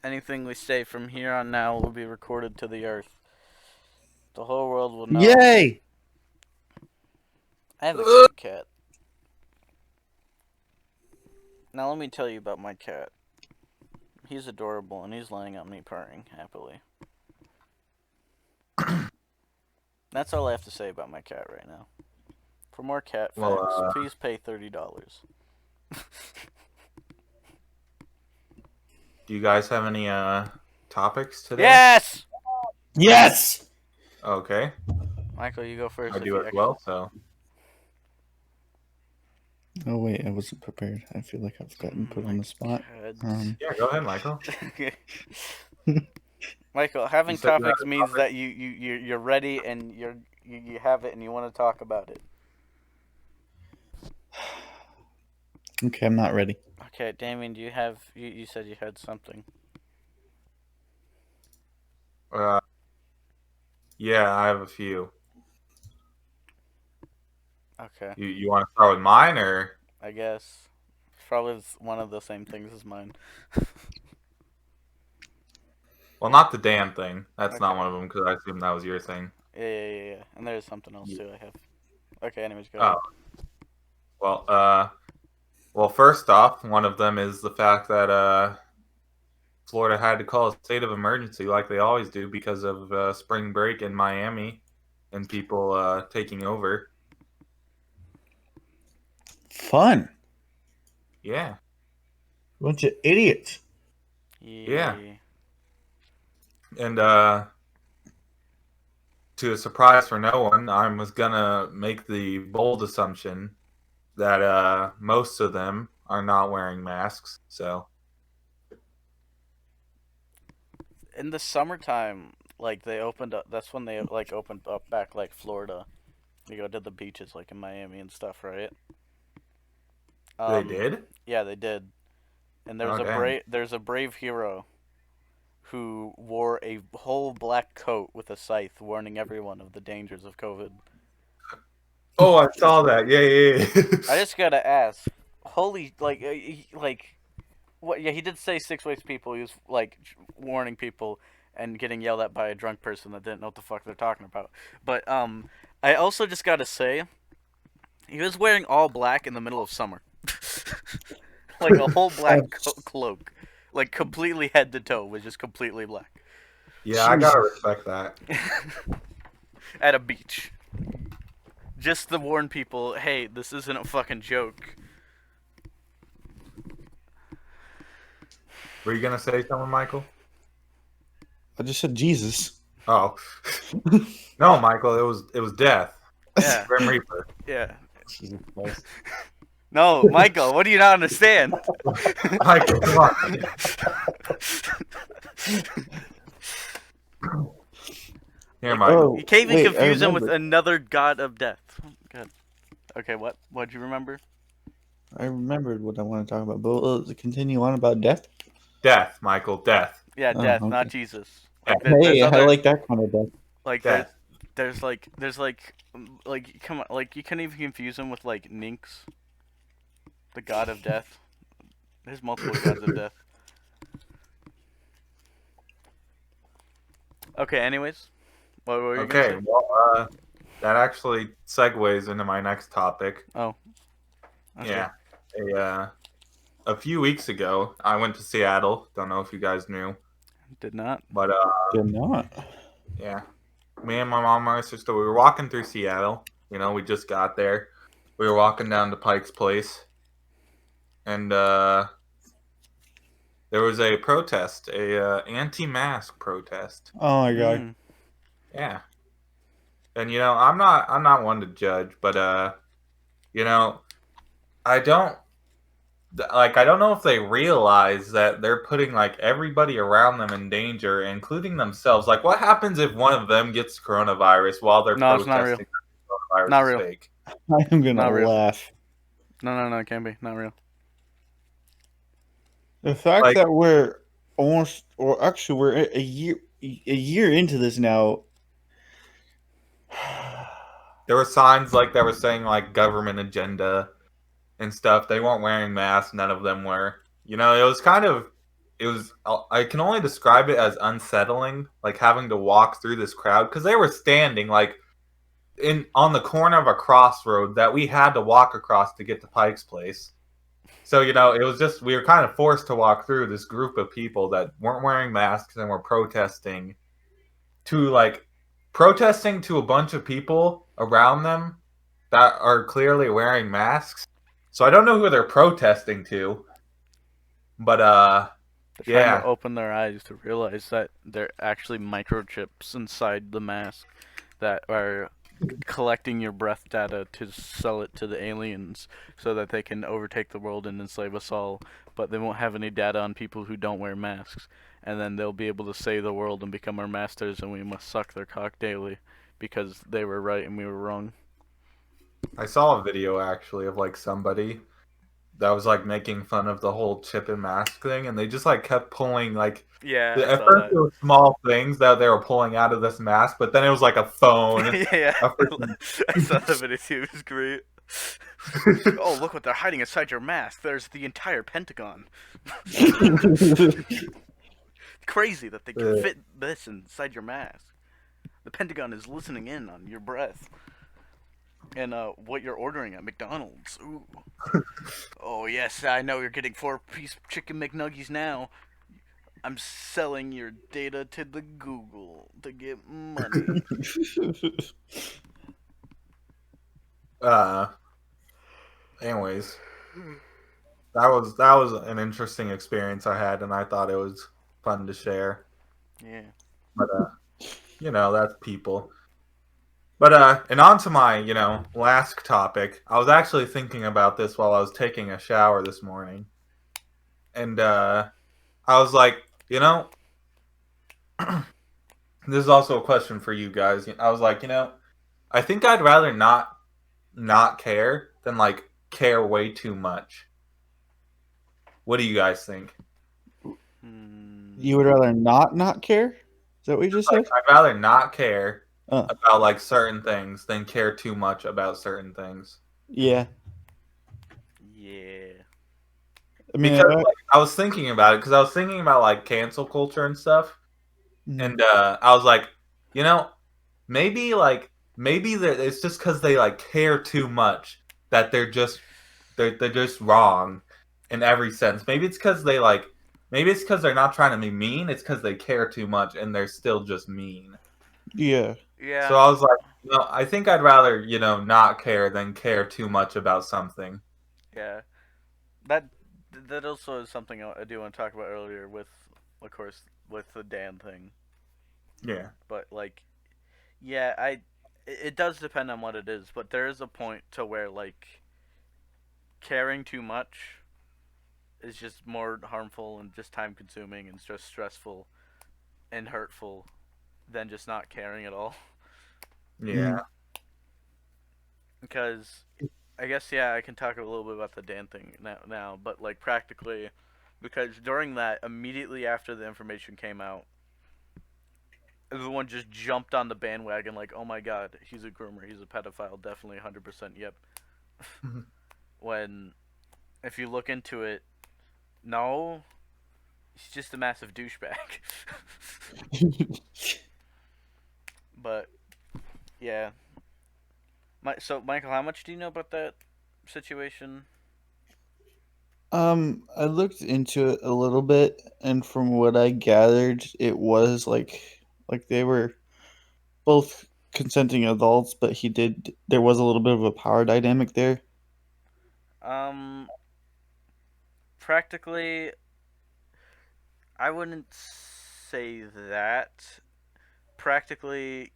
Anything we say from here on now will be recorded to the earth. The whole world will know. Yay! I have a cute cat. Now let me tell you about my cat. He's adorable and he's laying on me purring happily. That's all I have to say about my cat right now. For more cat facts, please pay $30. Do you guys have any topics today? Yes! Yes! Okay. Michael, you go first. I do as well, so. Oh wait, I wasn't prepared. I feel like I've gotten put on the spot. Yeah, go ahead, Michael. Michael, having You said you had topics a means topic? that you're ready and you have it and you want to talk about it. Okay, I'm not ready. Okay, Damien, do you have? You said you had something. Yeah, I have a few. Okay, You want to start with mine, or? I guess probably one of the same things as mine. Well, not the damn thing. That's not Okay. one of them, because I assumed that was your thing. Yeah. And there's something else too. I have. Okay, anyways, go Oh. ahead. Well, first off, one of them is the fact that Florida had to call a state of emergency like they always do because of spring break in Miami and people taking over. Fun. Yeah. Bunch of idiots. Yeah. And to a surprise for no one, I was gonna make the bold assumption that most of them are not wearing masks. So In the summertime, like they opened up. That's when they like opened up back like Florida. You go to the beaches like in Miami and stuff, right? they did. Yeah, they did. And there's Dang. there's a brave hero who wore a whole black coat with a scythe, warning everyone of the dangers of COVID. Oh, I saw that. Yeah. I just gotta ask, holy like, what? Yeah, he did say 6 ways people. He was like warning people and getting yelled at by a drunk person that didn't know what the fuck they're talking about. But I also just gotta say, he was wearing all black in the middle of summer, like a whole black cloak, like completely head to toe was just completely black. Yeah, I gotta respect that. At a beach. Just to warn people, hey, this isn't a fucking joke. Were you gonna say something, Michael? I just said Jesus. Oh. No, Michael, it was death. Yeah. Grim Reaper. Yeah. Jesus Christ. No, Michael, what do you not understand? Michael, come on. Here, Michael. You can't even confuse him with another god of death. Good. Okay, what? What'd you remember? I remembered what I want to talk about, but continue on about death. Death, Michael, death. Yeah, death, okay. not Jesus. Like, Hey, I like that kind of death. Like death. there's come on, like you can't even confuse him with like Ninx, the god of death. There's multiple gods of death. Okay, anyways, what were you gonna say? Well, that actually segues into my next topic. Oh. Okay. Yeah. A few weeks ago, I went to Seattle. Don't know if you guys knew. Did not. But Did not. Yeah. Me and my mom and my sister, we were walking through Seattle. You know, we just got there. We were walking down to Pike's Place. And there was a protest, a anti-mask protest. Oh my god. Yeah. And you know, I'm not one to judge, but you know, I don't know if they realize that they're putting like everybody around them in danger, including themselves. Like, what happens if one of them gets coronavirus while they're protesting coronavirus not is real. fake? I'm gonna laugh. No, it can't be. Not real. The fact that we're almost, or actually, we're a year into this now. There were signs like that were saying like government agenda and stuff. They weren't wearing masks. None of them were. You know, it it was. I can only describe it as unsettling, like having to walk through this crowd because they were standing like in on the corner of a crossroad that we had to walk across to get to Pike's Place. So it was just we were kind of forced to walk through this group of people that weren't wearing masks and were protesting to a bunch of people around them that are clearly wearing masks. So I don't know who they're protesting to, but They're trying yeah. to open their eyes to realize that they're actually microchips inside the mask that are collecting your breath data to sell it to the aliens so that they can overtake the world and enslave us all, but they won't have any data on people who don't wear masks, and then they'll be able to save the world and become our masters, and we must suck their cock daily because they were right and we were wrong. I saw a video actually of like somebody that was like making fun of the whole chip and mask thing, and they just like kept pulling like Yeah, at first it was small things that they were pulling out of this mask, but then it was like a phone. Yeah, a freaking- I saw that video too. It was great. Oh, look what they're hiding inside your mask. There's the entire Pentagon. Crazy that they can fit this inside your mask. The Pentagon is listening in on your breath. And what you're ordering at McDonald's. Ooh. Oh, yes, I know you're getting 4-piece chicken McNuggies now. I'm selling your data to the Google to get money. Anyways, that was an interesting experience I had, and I thought it was fun to share. Yeah. But that's people. But and on to my last topic. I was actually thinking about this while I was taking a shower this morning, and I was like, this is also a question for you guys. I was like, I think I'd rather not care than like care way too much. What do you guys think? You would rather not care? Is that what you just said? I'd rather not care about like certain things than care too much about certain things. Yeah. Yeah. I mean, Because like, I was thinking about it because I was thinking about like cancel culture and stuff, and I was like, maybe it's just because they like care too much that they're just wrong in every sense. Maybe it's because they're not trying to be mean. It's because they care too much and they're still just mean. Yeah. Yeah. So I was like, I think I'd rather not care than care too much about something. Yeah. That also is something I do want to talk about earlier with, of course, with the Dan thing. Yeah. But like, yeah, it does depend on what it is, but there is a point to where like caring too much is just more harmful and just time consuming and just stressful and hurtful than just not caring at all. Yeah. Because I guess I can talk a little bit about the Dan thing now, but like practically, because during that, immediately after the information came out, everyone just jumped on the bandwagon like, oh my god, he's a groomer, he's a pedophile, definitely 100%, yep. When, if you look into it, no, he's just a massive douchebag. But, yeah. So, Michael, how much do you know about that situation? I looked into it a little bit, and from what I gathered, it was like they were both consenting adults, but there was a little bit of a power dynamic there. Practically, I wouldn't say that. Practically,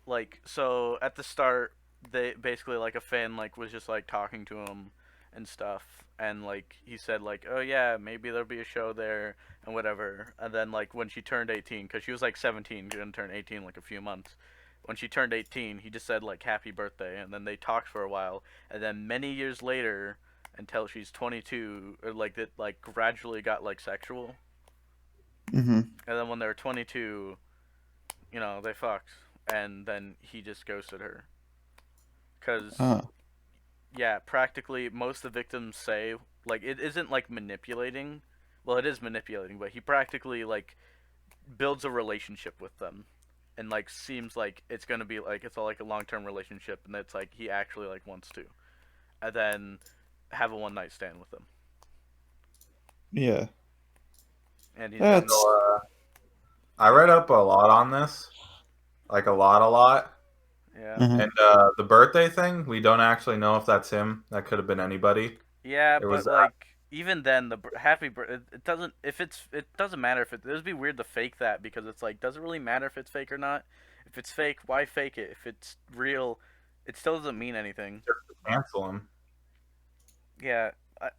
like, so at the start, they basically, like, a fan, like, was just, like, talking to him and stuff, and, like, he said, like, oh yeah, maybe there'll be a show there and whatever. And then, like, when she turned 18, because she was like 17, gonna turn 18 like a few months, when she turned 18, he just said, like, happy birthday, and then they talked for a while, and then many years later, until she's 22, or like it like gradually got like sexual. Mm-hmm. And then when they were 22, they fucked, and then he just ghosted her. Cause practically most of the victims say like it isn't like manipulating, well, it is manipulating, but he practically like builds a relationship with them, and like seems like it's gonna be like it's all like a long term relationship, and it's like he actually like wants to, and then have a one night stand with them, Yeah. and he's done. That's I read up a lot on this, like a lot. Yeah, mhm. And the birthday thing, we don't actually know if that's him. That could have been anybody. yeah, It but was like even then, the happy birthday it doesn't if it doesn't matter if it would be weird to fake that because it's like does it really matter if it's fake or not? If it's fake, why fake it? If it's real, it still doesn't mean anything. cancel him. Yeah,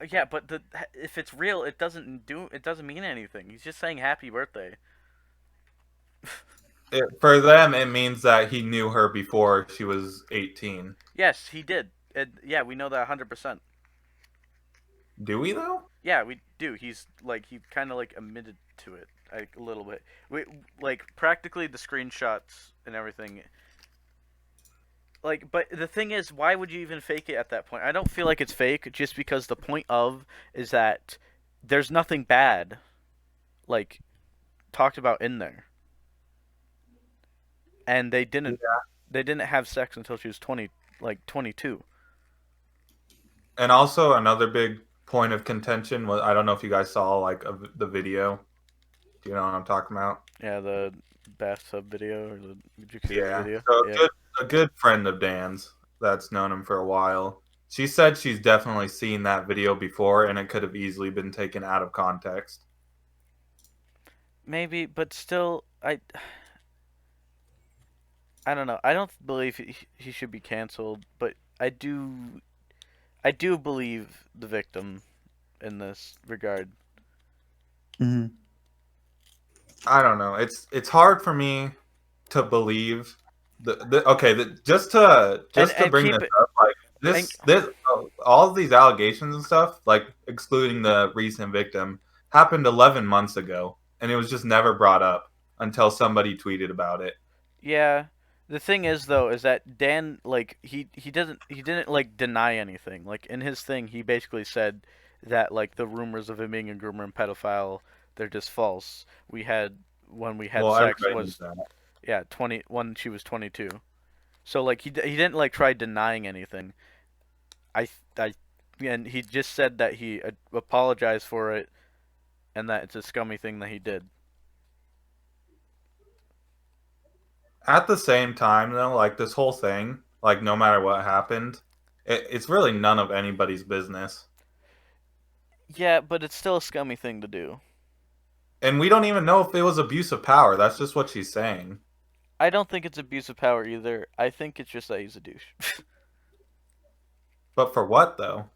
yeah, but if it's real, it doesn't mean anything. He's just saying happy birthday. For them, it means that he knew her before she was 18. Yes, he did. Yeah, we know that 100%. Do we though? Yeah, we do. He's like he kind of like admitted to it like a little bit. We like practically the screenshots and everything. Like, but the thing is, why would you even fake it at that point? I don't feel like it's fake just because the point of is that there's nothing bad like talked about in there. And they didn't have sex until she was 20 like 22. And also another big point of contention was I don't know if you guys saw like the video. Do you know what I'm talking about? Yeah, the bathtub video or the jacuzzi Yeah. video. So Yeah. a good friend of Dan's that's known him for a while. She said she's definitely seen that video before, and it could have easily been taken out of context. Maybe, but still I don't know. I don't believe he should be canceled, but I do believe the victim in this regard. Mhm. I don't know. It's hard for me to believe just to And bring keep this it up, like this all of these allegations and stuff, like excluding the recent victim, happened 11 months ago, and it was just never brought up until somebody tweeted about it. yeah. The thing is though is that Dan like he didn't like deny anything. Like in his thing he basically said that like the rumors of him being a groomer and pedophile they're just false. When we had Well, sex everybody knows was that. yeah, 20 when she was 22. So like he didn't like try denying anything. I and he just said that he apologized for it and that it's a scummy thing that he did. At the same time, though, like this whole thing, like no matter what happened, it's really none of anybody's business. Yeah, but it's still a scummy thing to do. And we don't even know if it was abuse of power. That's just what she's saying. I don't think it's abuse of power either. I think it's just that he's a douche. But for what, though?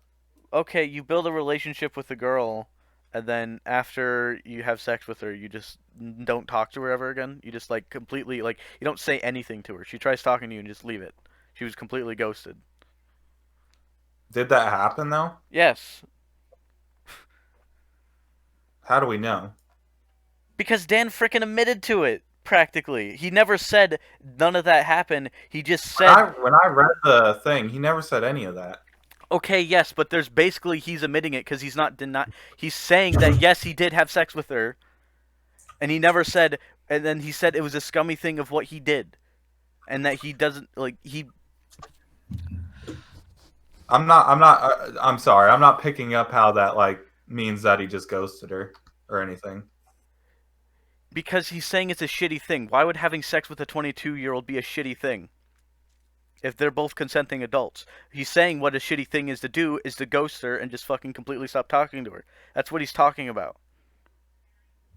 Okay, you build a relationship with a girl, and then after you have sex with her, you just don't talk to her ever again. You just like completely like you don't say anything to her. She tries talking to you and just leave it. She was completely ghosted. Did that happen, though? Yes, How do we know? because Dan frickin' admitted to it. Practically, he never said none of that happened. He just said, When I read the thing, he never said any of that. "Okay, yes," but there's basically he's admitting it because he's not He's saying that yes, he did have sex with her, and he never said. And then he said it was a scummy thing of what he did, and that he doesn't like he. I'm sorry. I'm not picking up how that, like, means that he just ghosted her or anything. Because he's saying it's a shitty thing. Why would having sex with a 22-year-old be a shitty thing? If they're both consenting adults. He's saying what a shitty thing is to do is to ghost her and just fucking completely stop talking to her. That's what he's talking about.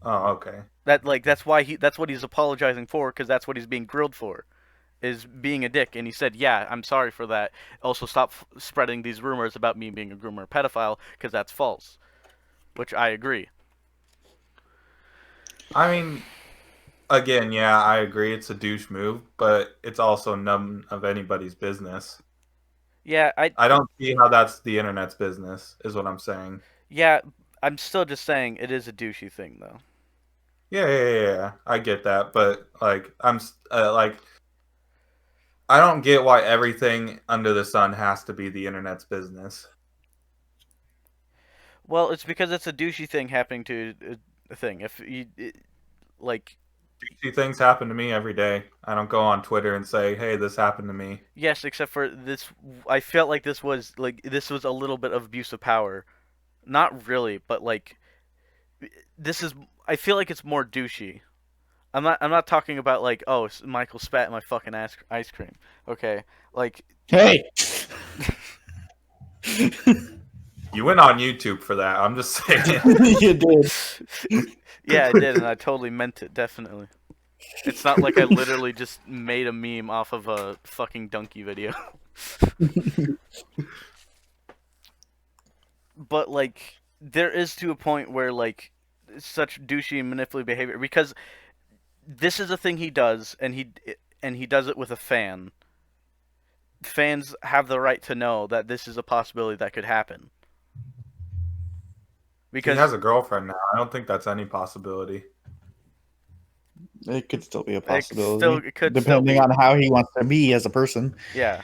Oh, okay. That's what he's apologizing for because that's what he's being grilled for. Is being a dick, and he said, "Yeah, I'm sorry for that. Also, stop spreading these rumors about me being a groomer or pedophile because that's false," which I agree. I mean, again, yeah, I agree. It's a douche move, but it's also none of anybody's business. Yeah, I don't see how that's the internet's business, is what I'm saying. yeah, I'm still just saying it is a douchey thing though. Yeah. I get that, but like, like, I don't get why everything under the sun has to be the internet's business. Well, it's because it's a douchey thing happening to a thing. If you like, These things happen to me every day. I don't go on Twitter and say, "Hey, this happened to me." yes, except for this, I felt like this was a little bit of abuse of power. Not really, but like this is. I feel like it's more douchey. I'm not talking about like, oh, Michael spat in my fucking ice cream. Okay, like Hey. You went on YouTube for that. I'm just saying. You did. yeah, I did, and I totally meant it. Definitely. It's not like I literally just made a meme off of a fucking donkey video. But like, there is to a point where like, such douchey and manipulative behavior, because this is a thing he does, and he does it with a fan. Fans have the right to know that this is a possibility that could happen. He Because has a girlfriend now. I don't think that's any possibility. It could still be a it possibility. could depending still be, on how he wants to be as a person. yeah.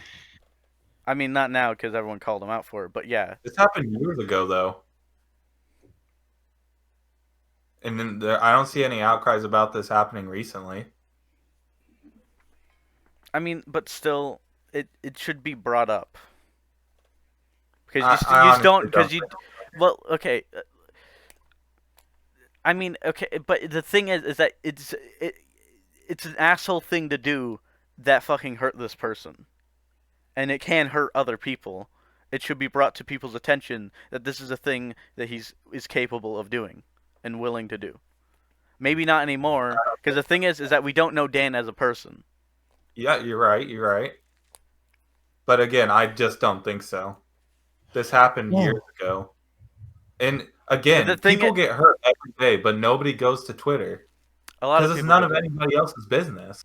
I mean, not now because everyone called him out for it, but yeah. This happened years ago, though. And then I don't see any outcries about this happening recently. I mean, but still, it should be brought up because I you honestly don't because don't you. think- Well, okay. I mean, okay, but the thing is that it's an asshole thing to do that fucking hurt this person, and it can hurt other people. It should be brought to people's attention that this is a thing that is capable of doing and willing to do. Maybe not anymore, because the thing is that we don't know Dan as a person. Yeah, you're right. You're right. But again, I just don't think so. This happened Yeah. years ago. And again, But the thing people is- get hurt every day, but nobody goes to Twitter A lot of because it's people none do. of anybody else's business.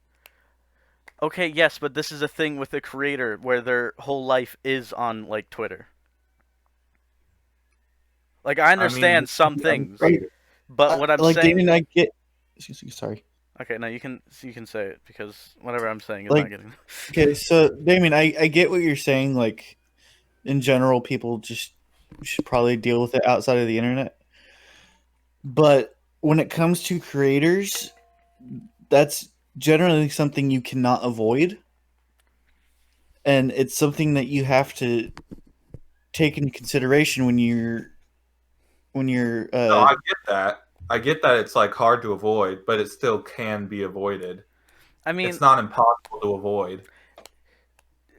Okay, yes, but this is a thing with a creator where their whole life is on like Twitter. Like I understand some things, but what I'm like, saying. Damien, I get. Excuse me, sorry. Okay, no, you can say it because whatever I'm saying is Like- not getting. Okay, so Damien, I get what you're saying. Like, in general, people just should probably deal with it outside of the internet. But when it comes to creators, that's generally something you cannot avoid, and it's something that you have to take into consideration when you're No, I get that. I get that it's like hard to avoid, but it still can be avoided. I mean, It's not impossible to avoid.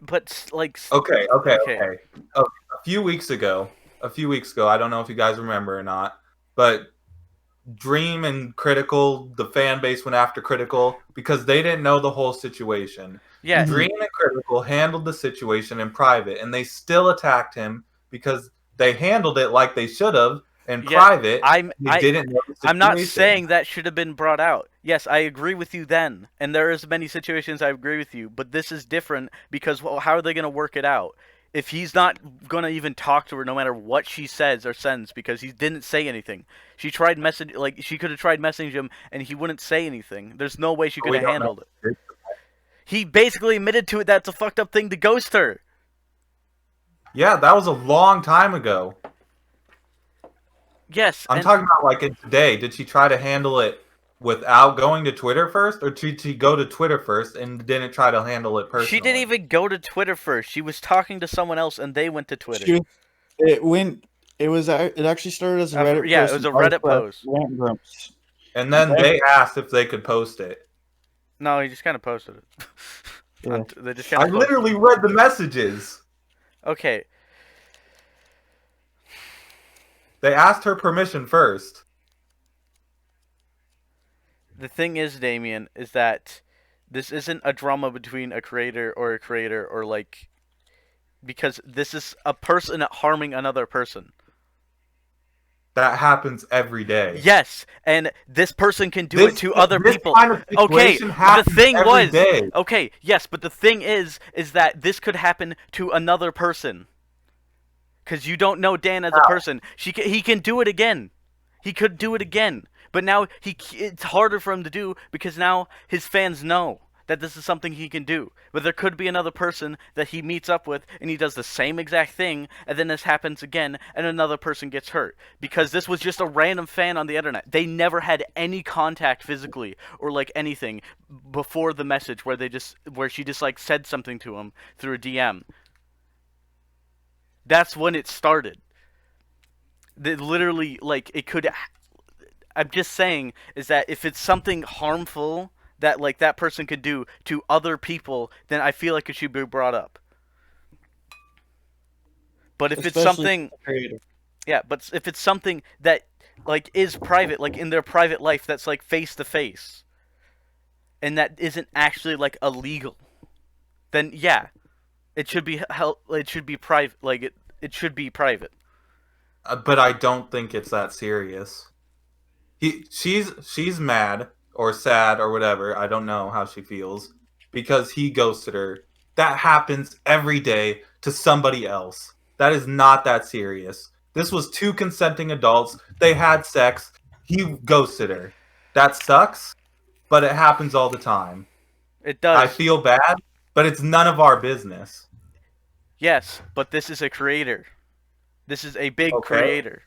but like. Okay. Okay. A few weeks ago, I don't know if you guys remember or not, but Dream and Critical, the fan base went after Critical because they didn't know the whole situation. Yeah, Dream and Critical handled the situation in private, and they still attacked him because they handled it like they should have in Yeah, private. I'm They didn't know the situation. I'm not saying that should have been brought out. Yes, I agree with you then, and there is many situations I agree with you, but this is different because how are they going to work it out? If he's not going to even talk to her no matter what she says or sends because he didn't say anything. She could have tried messaging him and he wouldn't say anything. There's no way she could We have don't handled know. it. He basically admitted to it that's a fucked up thing to ghost her. Yeah, that was a long time ago. Yes, I'm and- talking about like in today. Did she try to handle it without going to Twitter first, or did she go to Twitter first and didn't try to handle it personally? She didn't even go to Twitter first. She was talking to someone else, and they went to Twitter. It actually started as a Reddit Yeah, post. it was a and Reddit also post. Rant Grumps. And then they asked if they could post it. No, he just kind of posted it. Yeah. They just kind I of. literally read the messages. Okay, They asked her permission first. the thing is, Damien, is that this isn't a drama between a creator or like, because this is a person harming another person. That happens every day. Yes, and this person can do it to other this people. Kind of Okay, situation the happens thing every was, day. okay, yes, but the thing is that this could happen to another person. Because you don't know Dan as a person. He can do it again. He could do it again. But now it's harder for him to do because now his fans know that this is something he can do. But there could be another person that he meets up with and he does the same exact thing, and then this happens again and another person gets hurt. Because this was just a random fan on the internet. They never had any contact physically or like anything before the message where she just like said something to him through a DM. That's when it started. Literally, like, it could... I'm just saying is that if it's something harmful that like that person could do to other people, then I feel like it should be brought up. But if it's Especially something, creative. yeah, but if it's something that like is private, like in their private life, that's like face to face, and that isn't actually like illegal, then yeah, it should be it should be private. Like it should be private. But I don't think it's that serious. She's mad or sad or whatever. I don't know how she feels because he ghosted her. That happens every day to somebody else. That is not that serious. This was two consenting adults. They had sex. He ghosted her. That sucks, but it happens all the time. It does. I feel bad, but it's none of our business. Yes, but this is a creator. This is a big Okay. creator.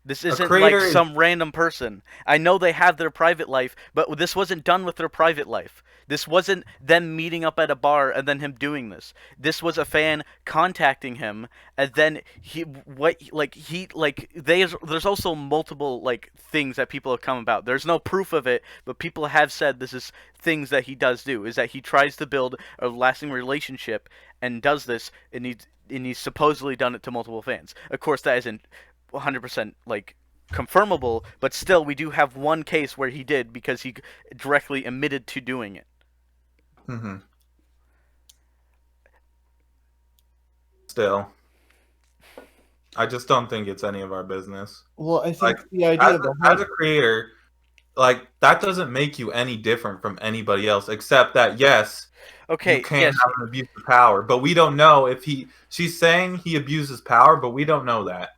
This isn't creator like some random person. I know they have their private life, but this wasn't done with their private life. This wasn't them meeting up at a bar and then him doing this. This was a fan contacting him, and then there's also multiple like things that people have come about. There's no proof of it, but people have said this is things that he does do. Is that he tries to build a lasting relationship and does this, and he's supposedly done it to multiple fans. Of course, that isn't 100% like confirmable, but still we do have one case where he did because he directly admitted to doing it. Mm-hmm. Still, I just don't think it's any of our business. Well, I think Like, the idea As behind a creator, like that doesn't make you any different from anybody else, except that yes, Okay, you can yes, have an abuse of power, but we don't know if she's saying he abuses power, but we don't know that.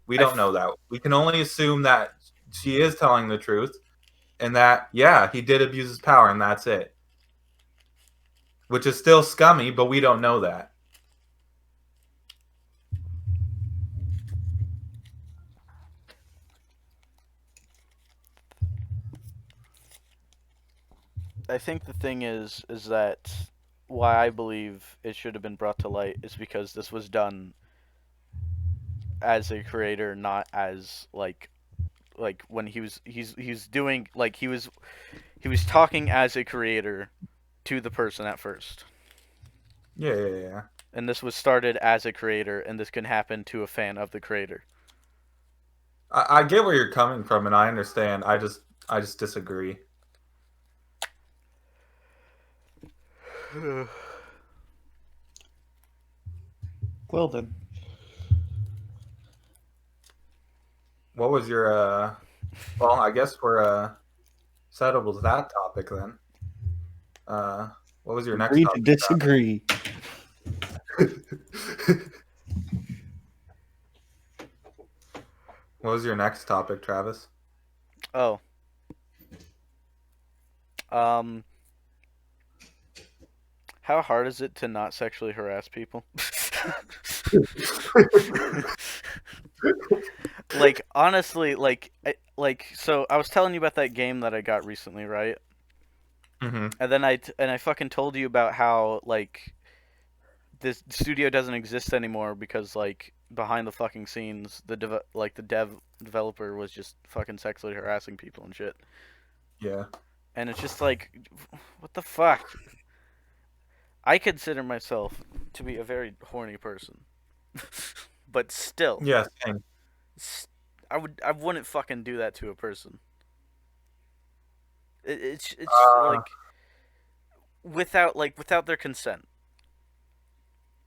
We don't know that. We can only assume that she is telling the truth and that, yeah, he did abuse his power and that's it. Which is still scummy, but we don't know that. I think the thing is that why I believe it should have been brought to light is because this was done as a creator, not as like when he's doing like he was talking as a creator to the person at first. Yeah. And this was started as a creator, and this can happen to a fan of the creator. I get where you're coming from, and I understand. I just disagree. well then, What was your well, I guess we're settled with that topic then. What was your next agree to topic? disagree. What was your next topic, Travis? Oh. How hard is it to not sexually harass people? Like honestly, so I was telling you about that game that I got recently, right? Mm-hmm. And then I fucking told you about how like this studio doesn't exist anymore because like behind the fucking scenes, the developer was just fucking sexually harassing people and shit. Yeah. And it's just like, what the fuck? I consider myself to be a very horny person, but still, Yeah. Same. I wouldn't fucking do that to a person. It's like without their consent,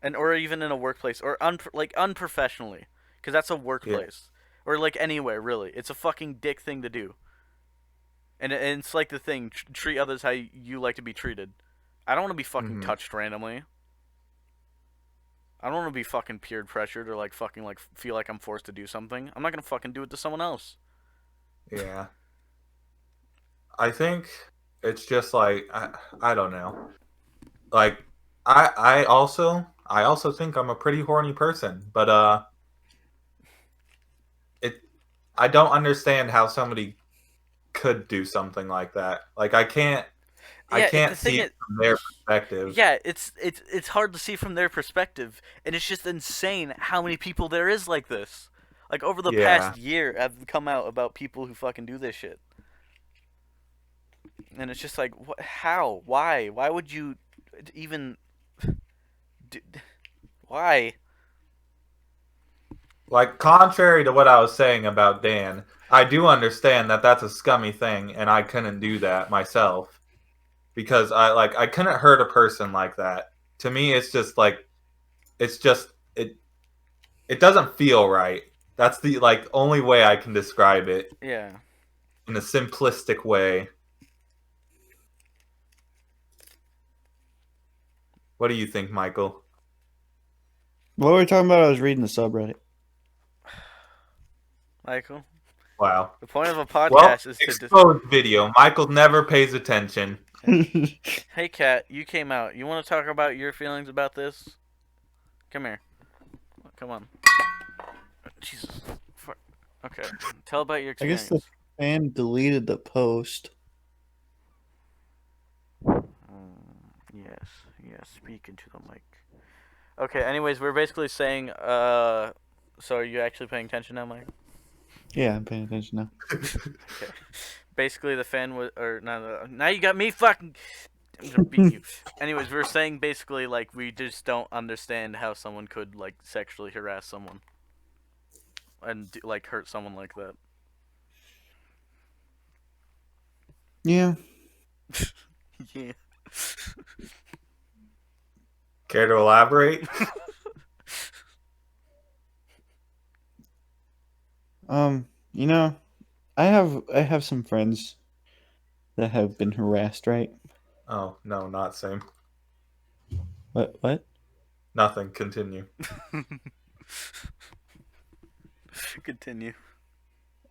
and or even in a workplace or unprofessionally, because that's a workplace or like anywhere really. It's a fucking dick thing to do. And it's like the thing, treat others how you like to be treated. I don't want to be fucking touched randomly. I don't want to be fucking peer pressured or like fucking like feel like I'm forced to do something. I'm not gonna fucking do it to someone else. Yeah. I think it's just like I don't know. Like I also think I'm a pretty horny person, but it I don't understand how somebody could do something like that. Like I Yeah, the can't thing see is, it from their perspective. yeah, it's hard to see from their perspective, and it's just insane how many people there is like this. Like over the Yeah. past year, have come out about people who fucking do this shit, and it's just like, what? How? Why? Why would you even? Do, why? Like contrary to what I was saying about Dan, I do understand that that's a scummy thing and I couldn't do that myself because I couldn't hurt a person like that. To me it's just like it's just it doesn't feel right. That's the like only way I can describe it Yeah. in a simplistic way. What do you think, Michael? What were we talking about? I was reading the subreddit. Michael, Wow. the point of a Well, podcast is to. exposed video. Michael never pays attention. Hey, Kat, you came out. You want to talk about your feelings about this? Come here. Come on. Jesus. Okay. Tell about your I guess experience. the fan deleted the post. Yes. Yes. Speak into the mic. Okay. Anyways, we're basically saying. So are you actually paying attention now, Mike? Yeah, I'm paying attention now. Okay. Basically, the fan was, or no, now you got me fucking. I'm gonna beat you. Anyways, we're saying basically like we just don't understand how someone could like sexually harass someone and like hurt someone like that. Yeah. Yeah. Care to elaborate? You know, I have some friends that have been harassed, right? Oh, no, not same. What? Nothing. Continue. Continue.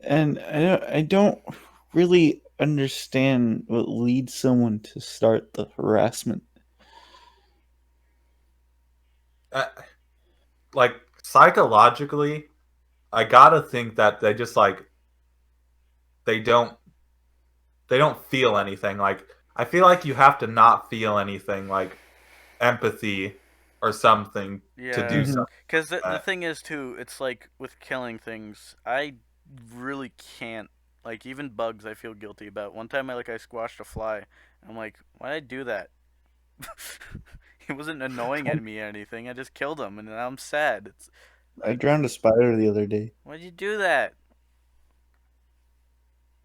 And I don't really understand what leads someone to start the harassment. Like psychologically, I gotta think that they just like they don't they don't feel anything. Like I feel like you have to not feel anything like empathy or something to Yeah, do Mhm. something because like the that. thing is too, it's like with killing things, I really can't. Like even bugs, I feel guilty about. One time, I squashed a fly. I'm like, why did I do that? He wasn't annoying at me or anything. I just killed him, and now I'm sad. It's I like, drowned a spider the other day. why'd you do that?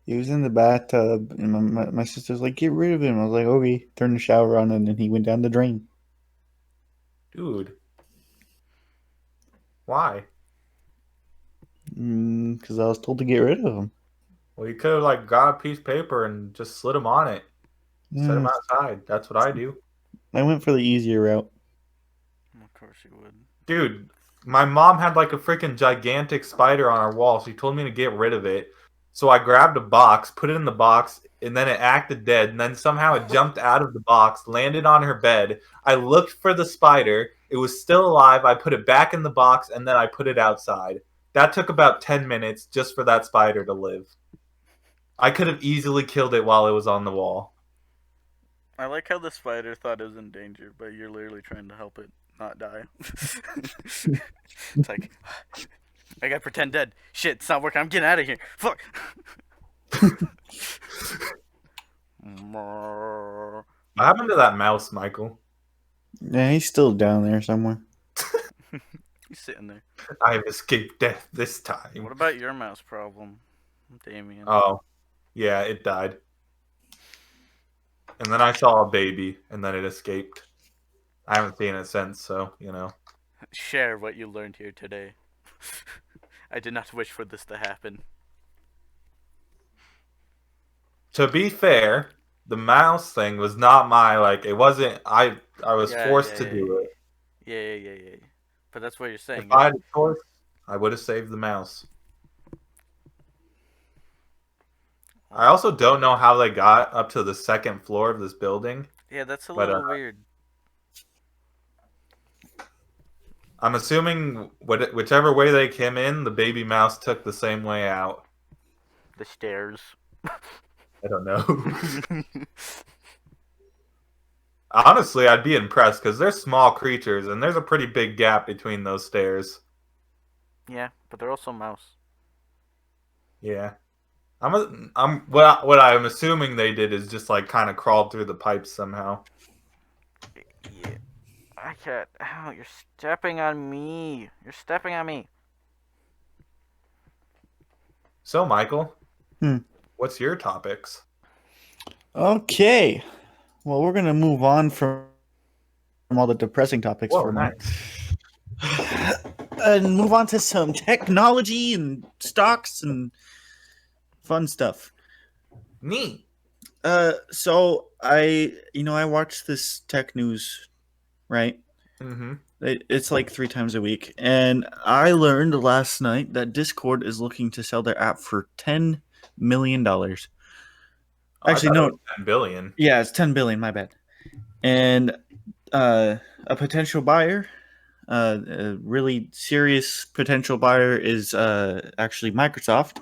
He was in the bathtub, and my sister's like, "Get rid of him." I was like, "Okay." Turned the shower on, and then he went down the drain. Dude, why? Because I was told to get rid of him. Well, you could have like got a piece of paper and just slid him on it, set him Mm, outside. That's what I do. I went for the easier route. Of course you would. Dude, my mom had like a freaking gigantic spider on our wall. She told me to get rid of it. So I grabbed a box, put it in the box, and then it acted dead. And then somehow it jumped out of the box, landed on her bed. I looked for the spider. It was still alive. I put it back in the box, and then I put it outside. That took about 10 minutes just for that spider to live. I could have easily killed it while it was on the wall. I like how the spider thought it was in danger, but you're literally trying to help it not die. It's like, I gotta pretend dead. Shit, it's not working. I'm getting out of here. Fuck. What happened to that mouse, Michael? Yeah, he's still down there somewhere. He's sitting there. I have escaped death this time. What about your mouse problem, Damien? Oh, yeah, it died. And then I saw a baby, and then it escaped. I haven't seen it since, so, you know. Share what you learned here today. I did not wish for this to happen. To be fair, the mouse thing was not my, like, it wasn't, I was Yeah, forced yeah, to yeah, do it. Yeah. But that's what you're saying. If I had a choice, I would have saved the mouse. I also don't know how they got up to the second floor of this building, Yeah, that's a but little weird. I'm assuming whichever way they came in, the baby mouse took the same way out. The stairs. I don't know. Honestly, I'd be impressed because they're small creatures, and there's a pretty big gap between those stairs. Yeah, but they're also mouse. Yeah, what I'm assuming they did is just like kind of crawled through the pipes somehow. Yeah. I can't. Ow, you're stepping on me. You're stepping on me. So, Michael, Hmm. what's your topics? Okay. Well, we're gonna move on from all the depressing topics Whoa, for a nice. minute, and move on to some technology and stocks and fun stuff. Neat. So I watch this tech news, right? Mm-hmm. It's like 3 times a week, and I learned last night that Discord is looking to sell their app for $10 million. Actually, no. 10 billion. Yeah, it's 10 billion. My bad. And a potential buyer, a really serious potential buyer, is actually Microsoft.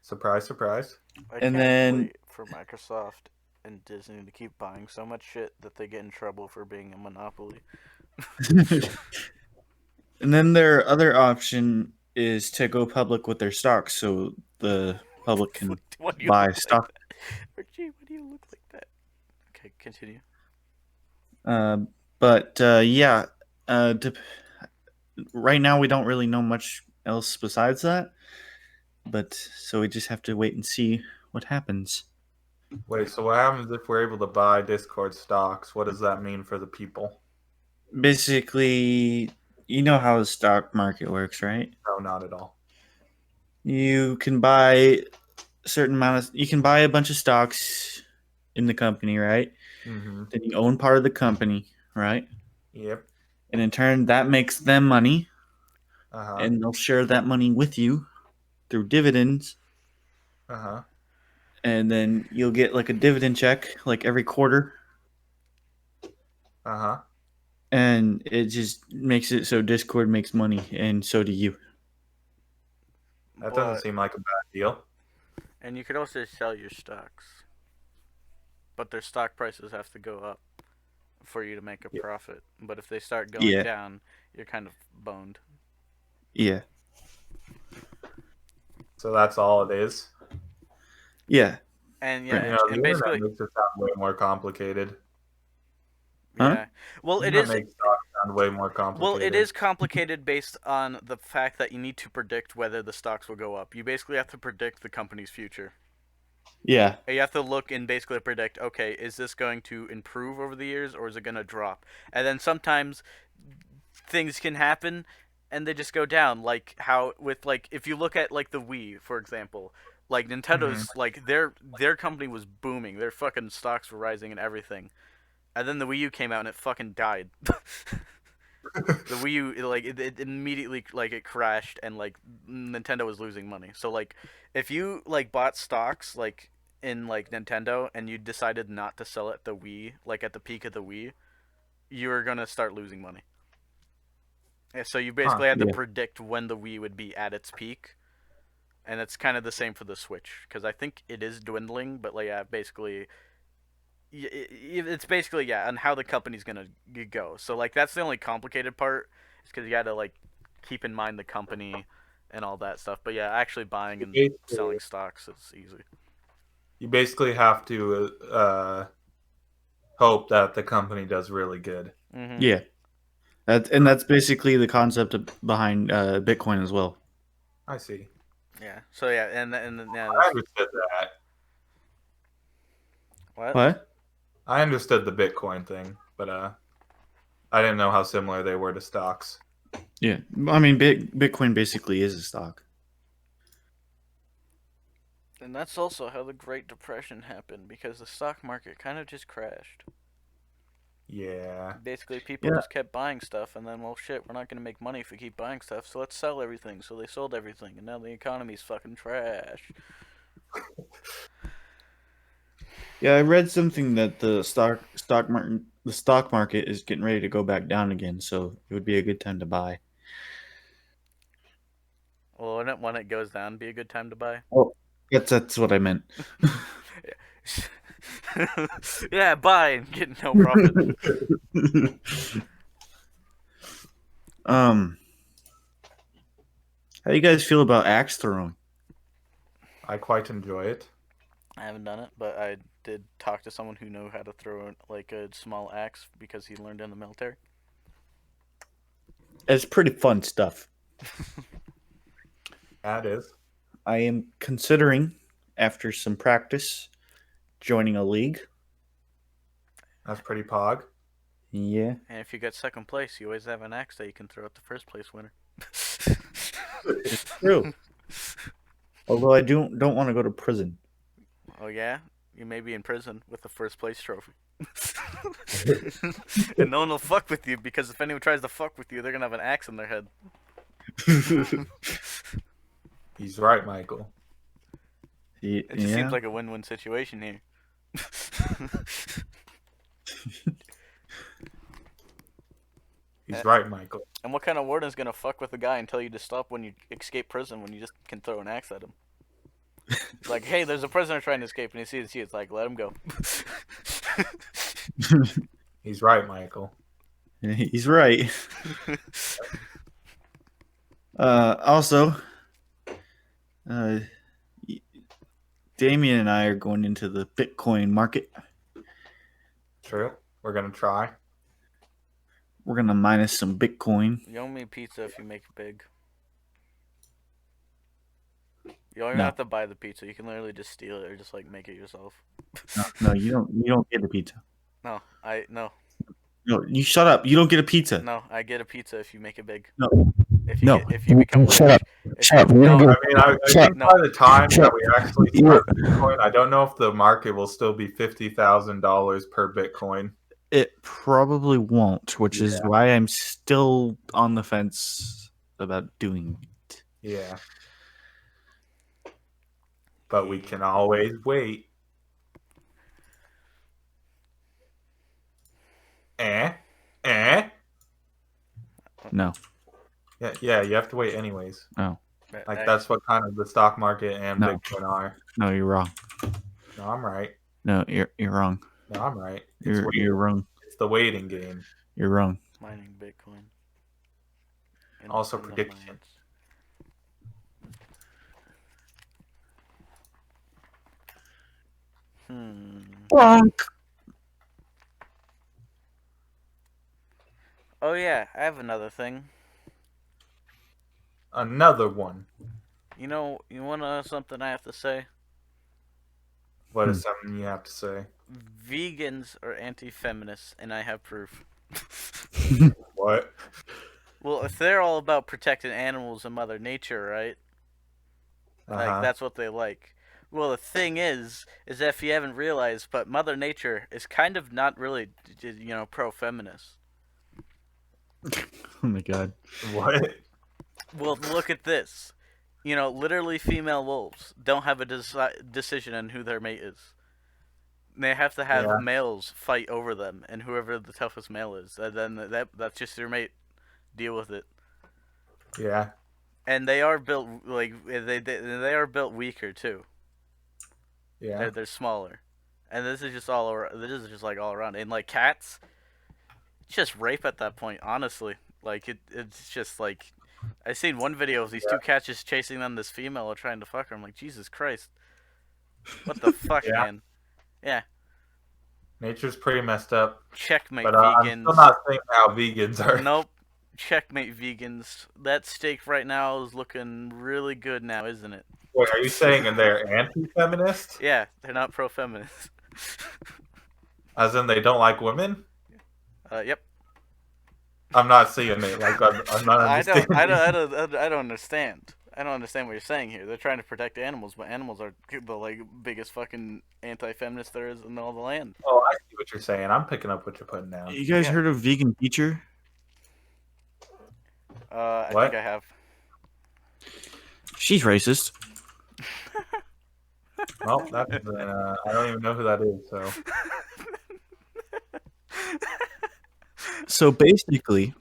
Surprise, surprise. I And can't then- wait for Microsoft and Disney to keep buying so much shit that they get in trouble for being a monopoly. And then their other option is to go public with their stocks, so the public can Why do you buy look stock. like that? Archie, why do you look like that? Okay, continue. Yeah, right now we don't really know much else besides that. But so we just have to wait and see what happens. Wait, so what happens if we're able to buy Discord stocks? What does that mean for the people? Basically, you know how the stock market works, right? No, not at all. You can buy you can buy a bunch of stocks in the company, right? Mm-hmm. Then you own part of the company, right? Yep. And in turn, that makes them money, Uh-huh. and they'll share that money with you through dividends. Uh-huh. And then you'll get like a dividend check like every quarter. Uh-huh. And it just makes it so Discord makes money, and so do you. That But- doesn't seem like a bad deal. And you could also sell your stocks. But their stock prices have to go up for you to make a Yeah. profit. But if they start going Yeah. down, you're kind of boned. Yeah. So that's all it is. Yeah. And You yeah, know, the and basically, internet makes it sound way more complicated. Huh? yeah. Well, it Internet is. makes stocks sound way more complicated. Well, it is complicated based on the fact that you need to predict whether the stocks will go up. You basically have to predict the company's future. Yeah. You have to look and basically predict, okay, is this going to improve over the years or is it going to drop? And then sometimes things can happen and they just go down, like how with like if you look at like the Wii, for example, like Nintendo's like their company was booming. Their fucking stocks were rising and everything. And then the Wii U came out and it fucking died. The Wii U, it immediately, like, it crashed and, like, Nintendo was losing money. So, like, if you, like, bought stocks, like, in, like, Nintendo and you decided not to sell at the Wii, like, at the peak of the Wii, you were gonna start losing money. Yeah, so you basically had to Yeah. predict when the Wii would be at its peak. And it's kind of the same for the Switch. Because I think it is dwindling, but, like, yeah, basically... It's basically on how the company's gonna go. So like that's the only complicated part, is because you got to like keep in mind the company and all that stuff. But yeah, actually buying and selling stocks is easy. You basically have to hope that the company does really good. Mm-hmm. Yeah. That's basically the concept behind Bitcoin as well. I see. Yeah. So yeah, and yeah. I understood that. What? I understood the Bitcoin thing, but I didn't know how similar they were to stocks. Yeah. I mean, Bitcoin basically is a stock. And that's also how the Great Depression happened, because the stock market kind of just crashed. Yeah. Basically, people Yeah. just kept buying stuff, and then, well, shit, we're not going to make money if we keep buying stuff, so let's sell everything. So they sold everything, and now the economy's fucking trash. Yeah, I read something that the stock market is getting ready to go back down again, so it would be a good time to buy. Well, when it goes down, be a good time to buy. Oh, that's what I meant. Yeah, buy and get no profit. How do you guys feel about axe throwing? I quite enjoy it. I haven't done it, but I did talk to someone who knew how to throw like a small axe because he learned in the military. It's pretty fun stuff. That is. I am considering, after some practice, joining a league. That's pretty pog. Yeah. And if you get second place, you always have an axe that you can throw at the first place winner. It's true. Although I don't want to go to prison. Oh yeah, you may be in prison with the first place trophy. And no one will fuck with you because if anyone tries to fuck with you, they're gonna have an axe in their head. He's right, Michael. It just seems like a win-win situation here. He's right, Michael. And what kind of warden's gonna fuck with a guy and tell you to stop when you escape prison when you just can throw an axe at him? Like, hey, there's a prisoner trying to escape, and he sees you. It's like, let him go. He's right, Michael. He's right. Also, Damien and I are going into the Bitcoin market. True. We're gonna try. We're gonna minus some Bitcoin. You owe me pizza if you make it big. You don't even No. have to buy the pizza. You can literally just steal it or just like make it yourself. No, you don't. You don't get a pizza. No, No, you shut up. You don't get a pizza. No, I get a pizza if you make it big. No. If you No. if you become rich. Shut up. If Shut up. you, We're no, gonna I go. mean, I think No. by the time Shut that we actually You- start Bitcoin, I don't know if the market will still be $50,000 per Bitcoin. It probably won't, which is Yeah. why I'm still on the fence about doing it. Yeah. But we can always wait. No. Yeah, you have to wait anyways. Oh. Like that's what kind of the stock market and No. Bitcoin are. No, you're wrong. No, I'm right. No, you're wrong. No, I'm right. You're wrong. It's the waiting game. You're wrong. mining Bitcoin. Also in the prediction. mines. Bonk. Oh yeah, I have another thing. Another one. You know, you wanna know something I have to say? What is something you have to say? Vegans are anti-feminists, and I have proof. What? Well, if they're all about protecting animals and Mother Nature, right? Like Uh-huh. that's what they like. Well, the thing is that if you haven't realized, but Mother Nature is kind of not really, pro-feminist. Oh my god. What? Well, look at this. Literally female wolves don't have a decision on who their mate is. They have to have Yeah. males fight over them, and whoever the toughest male is, and then that's just their mate. Deal with it. Yeah. And they are built like they are built weaker too. Yeah. They're smaller, and this is just all around. This is just like all around. And like cats, it's just rape at that point. Honestly, like it's just like I seen one video of these two cats just chasing down this female trying to fuck her. I'm like, Jesus Christ, what the fuck, Yeah. man? Yeah, Nature's pretty messed up. checkmate, But I'm vegans. still not saying how vegans are. Nope, checkmate, vegans. That steak right now is looking really good now, isn't it? Wait, are you saying they're anti-feminist? Yeah, they're not pro-feminist. As in they don't like women? Yep. I'm not seeing it. Like I'm not I understanding. don't understand. I don't understand what you're saying here. They're trying to protect animals, but animals are the biggest fucking anti-feminist there is in all the land. Oh, I see what you're saying. I'm picking up what you're putting down. You guys Yeah. heard of Vegan Teacher? I What? think I have. She's racist. Well, that's I don't even know who that is. So So basically,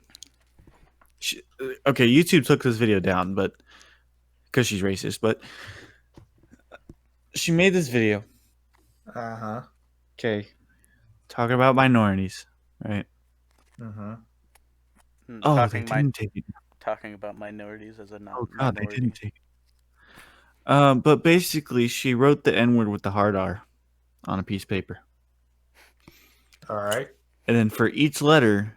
okay, YouTube took this video down, but because she's racist, but she made this video. uh-huh. Okay, talking about minorities, right? Mm-hmm. Oh, they didn't take it. Talking about minorities as a Oh God, they minority. didn't take it. But basically, she wrote the N word with the hard R on a piece of paper, All right. and then for each letter,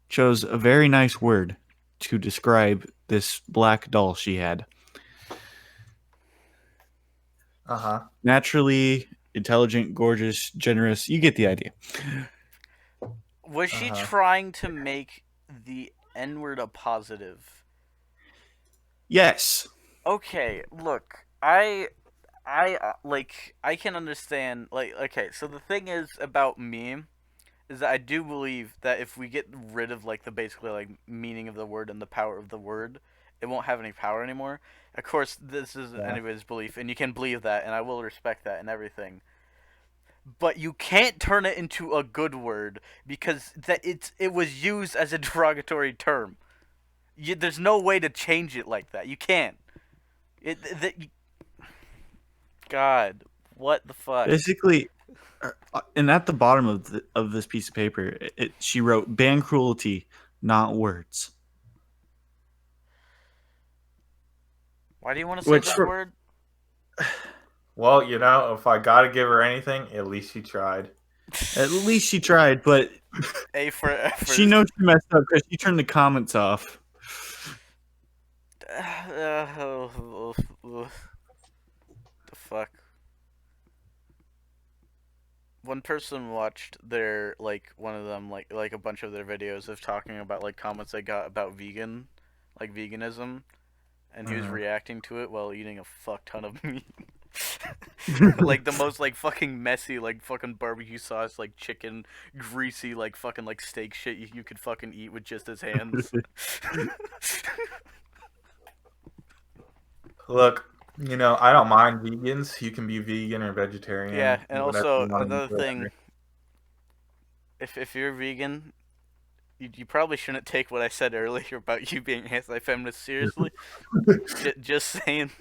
chose a very nice word to describe this black doll she had. Uh-huh. Naturally intelligent, gorgeous, generous. You get the idea. Was she Uh-huh. trying to make the N word a positive? Yes. Okay, look, I like I can understand like okay, so the thing is about me is that I do believe that if we get rid of like the basically like meaning of the word and the power of the word, it won't have any power anymore. Of course, this is Yeah. anybody's belief, and you can believe that, and I will respect that and everything. But you can't turn it into a good word because it was used as a derogatory term. There's no way to change it like that. You can't. God, what the fuck? Basically, and at the bottom of this piece of paper, she wrote "ban cruelty, not words." Why do you want to say Which this for- word? Well, if I gotta give her anything, at least she tried. At least she tried, but A for effort. she knows she messed up because she turned the comments off. The fuck. One person watched their one of them like a bunch of their videos of talking about like comments they got about veganism, and he was reacting to it while eating a fuck ton of meat. Like the most like fucking messy like fucking barbecue sauce like chicken greasy like fucking like steak shit you could fucking eat with just his hands. Look, I don't mind vegans. You can be vegan or vegetarian. Yeah, and whatever also you wanna another do. thing, if you're vegan, you probably shouldn't take what I said earlier about you being anti-feminist seriously. Just saying.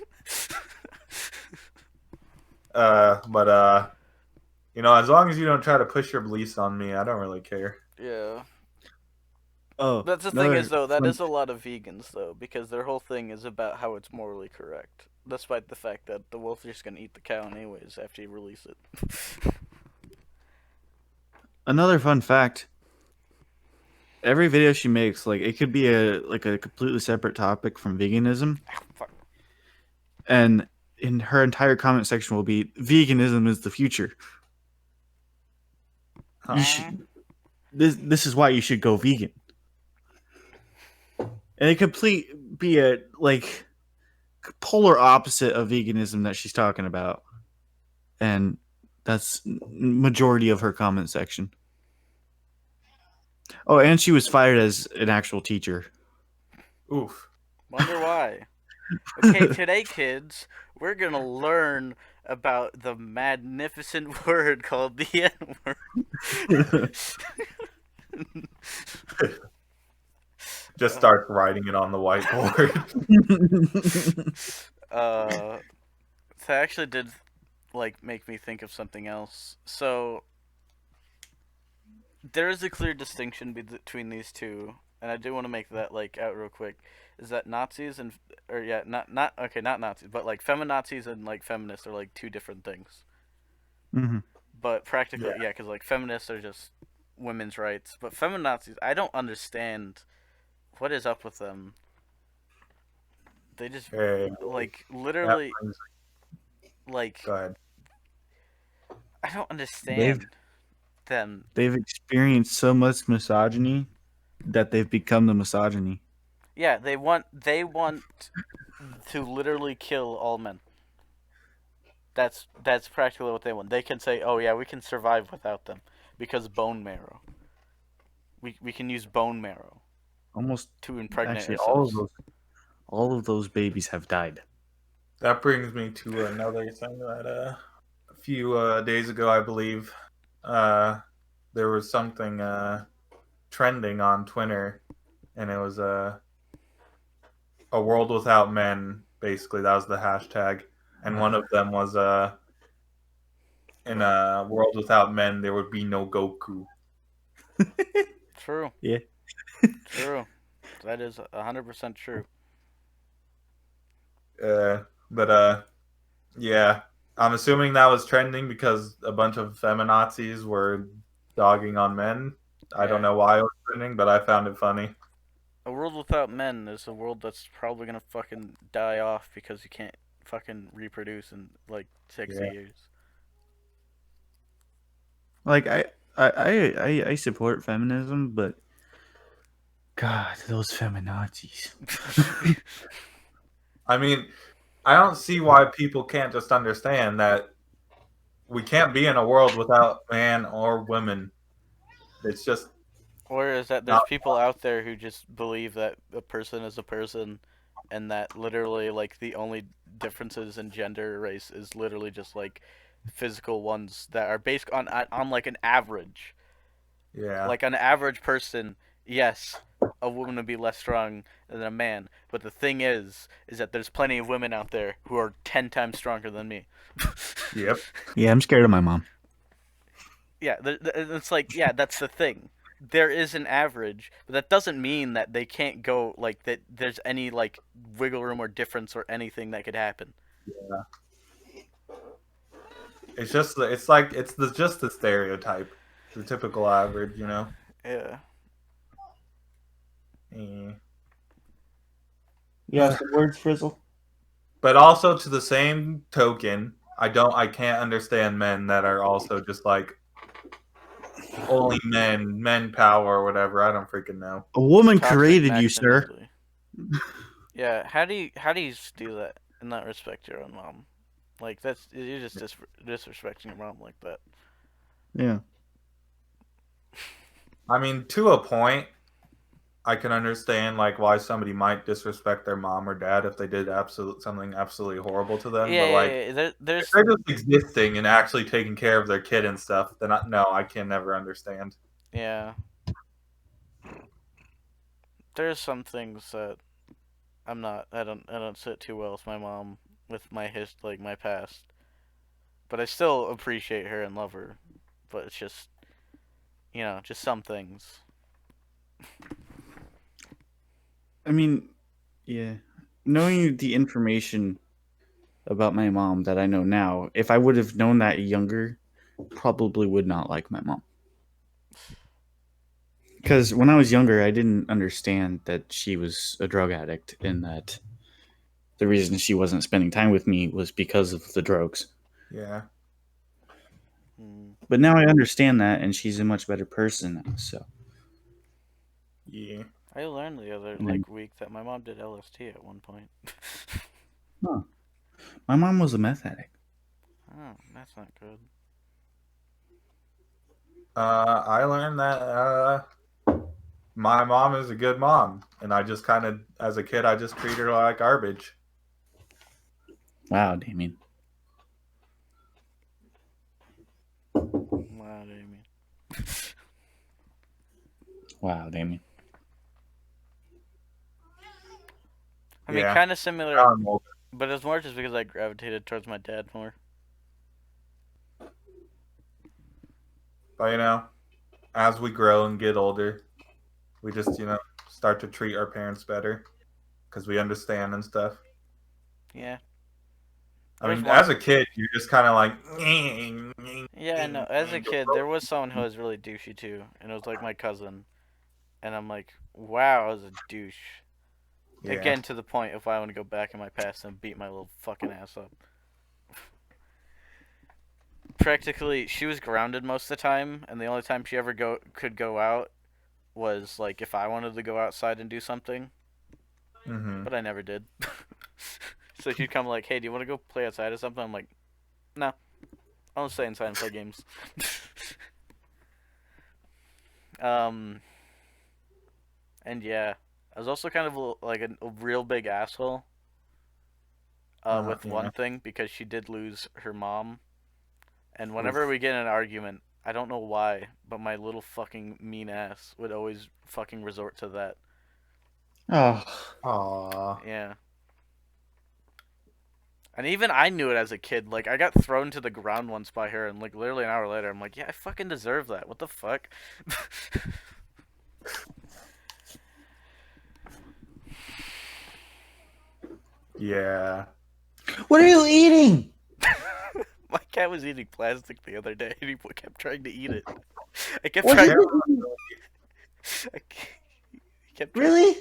But as long as you don't try to push your beliefs on me, I don't really care. Yeah. Oh, That's the thing is though, that is a lot of vegans though, because their whole thing is about how it's morally correct, despite the fact that the wolf is just gonna eat the cow anyways after you release it. Another fun fact. Every video she makes, like it could be a completely separate topic from veganism, Fuck. and in her entire comment section will be veganism is the future. Huh. You should, this is why you should go vegan. And it could be a like polar opposite of veganism that she's talking about, and that's majority of her comment section. Oh, and she was fired as an actual teacher. Oof. Wonder why. Okay, today, kids, we're gonna learn about the magnificent word called the N-word. Just start writing it on the whiteboard. That actually did, make me think of something else. So, there is a clear distinction between these two, and I do want to make that, out real quick. Is that Nazis and, not Nazis, but, feminazis and, feminists are, two different things. Mm-hmm. But practically, yeah, because, feminists are just women's rights. But feminazis, I don't understand what is up with them. They just, literally, Go ahead. I don't understand them. They've experienced so much misogyny that they've become the misogyny. Yeah, they want to literally kill all men. That's practically what they want. They can say, "Oh yeah, we can survive without them because bone marrow. We can use bone marrow Almost to impregnate actually ourselves." all of those babies have died. That brings me to another thing that a few days ago, I believe, there was something trending on Twitter, and it was a world without men. Basically, that was the hashtag, and one of them was in a world without men, there would be no Goku. True. Yeah. True. That is 100% true. But yeah, I'm assuming that was trending because a bunch of feminazis were dogging on men. I don't Yeah. know why it was trending, but I found it funny. A world without men is a world that's probably gonna fucking die off because you can't fucking reproduce in like 60 Yeah. years. Like I support feminism, but God, those feminazis. I mean, I don't see why people can't just understand that we can't be in a world without man or women. It's just Or is that there's not. people out there who just believe that a person is a person and that literally like the only differences in gender or race is literally just like physical ones that are based on like an average. Yeah. Like an average person, yes, a woman would be less strong than a man. But the thing is that there's plenty of women out there who are 10 times stronger than me. Yep. Yeah, I'm scared of my mom. Yeah, it's like, yeah, that's the thing. There is an average, but that doesn't mean that they can't go, like, that there's any, like, wiggle room or difference or anything that could happen. It's just it's like it's just the stereotype, the typical average, you know. Yeah. Eh. Yeah, some words, Frizzle. But also to the same token, I can't understand men that are also just like only men power or whatever. I don't freaking know. A woman Toxic created you, sir. masculinity. Yeah, how do you do that and not respect your own mom? Like, that's, you're just disrespecting your mom like that. Yeah. I mean, to a point, I can understand like why somebody might disrespect their mom or dad if they did something absolutely horrible to them. Yeah, But like, yeah, yeah. if they're just existing and actually taking care of their kid and stuff, then no, I can never understand. Yeah. There's some things that I don't sit too well with my mom with my past. But I still appreciate her and love her. But it's just, just some things. I mean, yeah. Knowing the information about my mom that I know now, if I would have known that younger, probably would not like my mom. Because when I was younger, I didn't understand that she was a drug addict and that the reason she wasn't spending time with me was because of the drugs. Yeah. But now I understand that, and she's a much better person now. So Yeah. I learned the other And then- week that my mom did LSD at one point. huh. My mom was a meth addict. Oh, that's not good. I learned that my mom is a good mom, and I just kind of, as a kid, I just treat her like garbage. Wow, Damien. Wow, Damien. Wow, Damien. I mean, Yeah. kind of similar, Well, but it's more just because I gravitated towards my dad more. but as we grow and get older, we just start to treat our parents better because we understand and stuff. Yeah. I There's mean, one- as a kid, you're just kind of like, Yeah, no. As a kid, there was someone who was really douchey too, and it was like my cousin. And I'm like, wow, I was a douche. Yeah. Again, to the point, if I want to go back in my past and beat my little fucking ass up. Practically, she was grounded most of the time, and the only time she ever could go out was like if I wanted to go outside and do something. Mm-hmm. But I never did. So she'd come like, hey, do you want to go play outside or something? I'm like, no. I'll stay inside and play games. And yeah, I was also kind of like a real big asshole. with Yeah. one thing because she did lose her mom. And whenever we get in an argument, I don't know why, but my little fucking mean ass would always fucking resort to that. Oh, Aww. Yeah. And even I knew it as a kid. Like, I got thrown to the ground once by her, and like literally an hour later, I'm like, yeah, I fucking deserve that. What the fuck? Yeah. what are you eating? My cat was eating plastic the other day, and he kept trying to eat it. I kept What trying. did you- He kept trying. Really?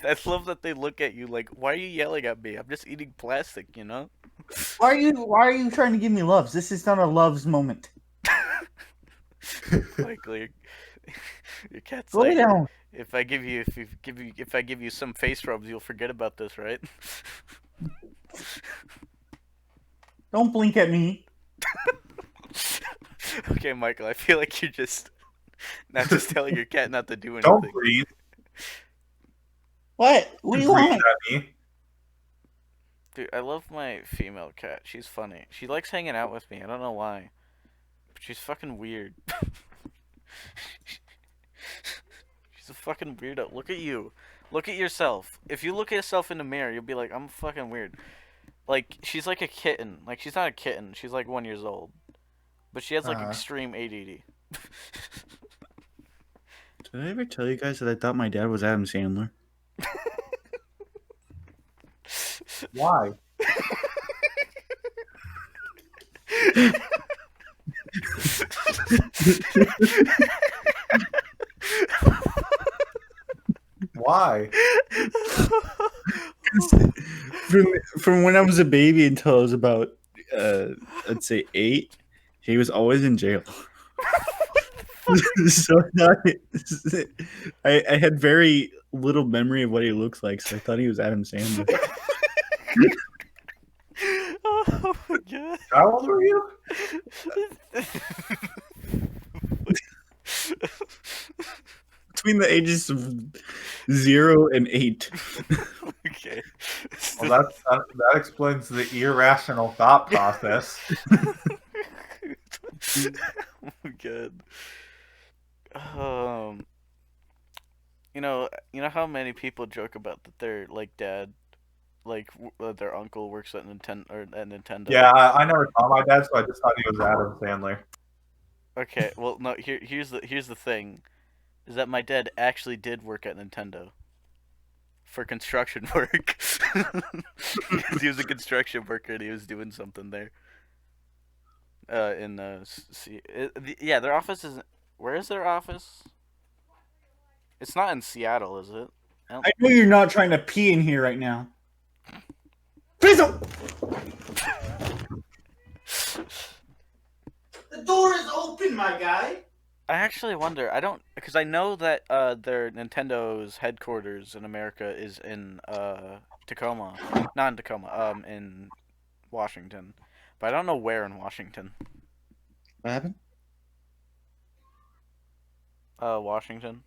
I love that they look at you like, why are you yelling at me? I'm just eating plastic, you know? Why are you trying to give me loves? This is not a loves moment. Michael, your cat's Go like, down. if I give you some face rubs, you'll forget about this, right? Don't blink at me. Okay, Michael, I feel like you're just not just telling your cat not to do anything. Don't breathe. What? What do you Breathe want? at me. Dude, I love my female cat. She's funny. She likes hanging out with me. I don't know why. But she's fucking weird. She's a fucking weirdo. Look at you. Look at yourself. If you look at yourself in the mirror, you'll be like, I'm fucking weird. Like, she's like a kitten. Like, she's not a kitten. She's like 1 year old. But she has like extreme ADD. Did I ever tell you guys that I thought my dad was Adam Sandler? Why? Why? From when I was a baby until I was about, I'd say 8, he was always in jail. So I had very little memory of what he looks like, so I thought he was Adam Sandler. Oh my god. How old were you? Between the ages of 0 and 8. Okay. Well, that explains the irrational thought process. Oh my god. You know how many people joke about that their like dad, like their uncle works at Nintendo. Yeah, I never saw my dad, so I just thought he was Adam Sandler. Okay, well no, here's the thing, is that my dad actually did work at Nintendo. For construction work. Because he was a construction worker and he was doing something there. Yeah, their office is. Where is their office? It's not in Seattle, is it? I know you're not trying to pee in here right now. Fizzle! The door is open, my guy. I actually wonder. I don't, because I know that their Nintendo's headquarters in America is in Tacoma, not in Tacoma, in Washington, but I don't know where in Washington. What happened? Washington.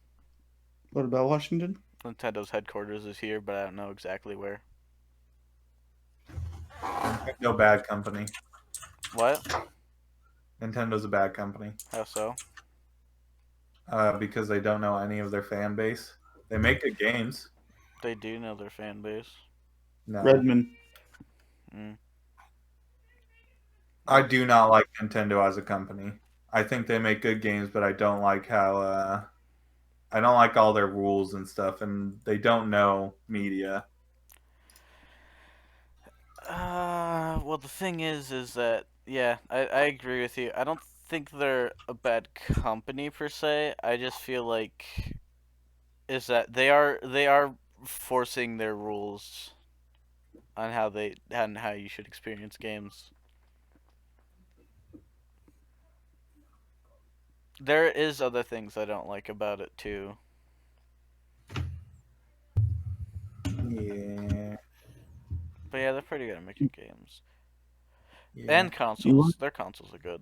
What about Washington? Nintendo's headquarters is here, but I don't know exactly where. No bad company. What? Nintendo's a bad company. How so? Because they don't know any of their fan base. They make good games. They do know their fan base. No, Redmond. I do not like Nintendo as a company. I think they make good games, but I don't like how I don't like all their rules and stuff, and they don't know media. Well, the thing is that, yeah, I agree with you. I don't think they're a bad company per se. I just feel like is that they are forcing their rules on how you should experience games. There is other things I don't like about it too. Yeah. But yeah, they're pretty good at making games. Yeah. And consoles. Their consoles are good.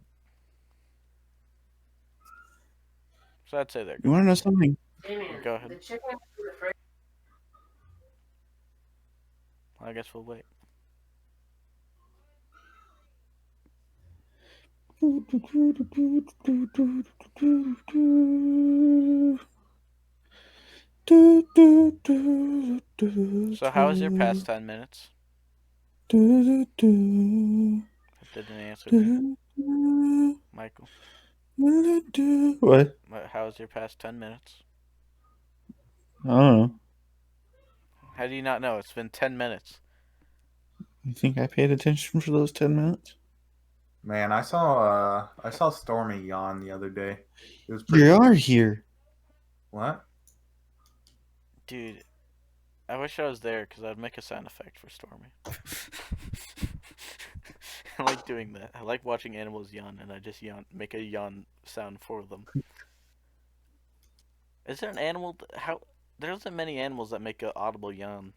So I'd say they're good. You want to know something? Go ahead. I guess we'll wait. So how was your past 10 minutes? That didn't answer me, Michael. What? How was your past 10 minutes? I don't know. How do you not know? It's been 10 minutes. You think I paid attention for those 10 minutes? Man, I saw Stormy yawn the other day. It was pretty. You are here. What? Dude, I wish I was there because I'd make a sound effect for Stormy. I like doing that. I like watching animals yawn, and I just make a yawn sound for them. Is there an animal? There isn't many animals that make an audible yawn.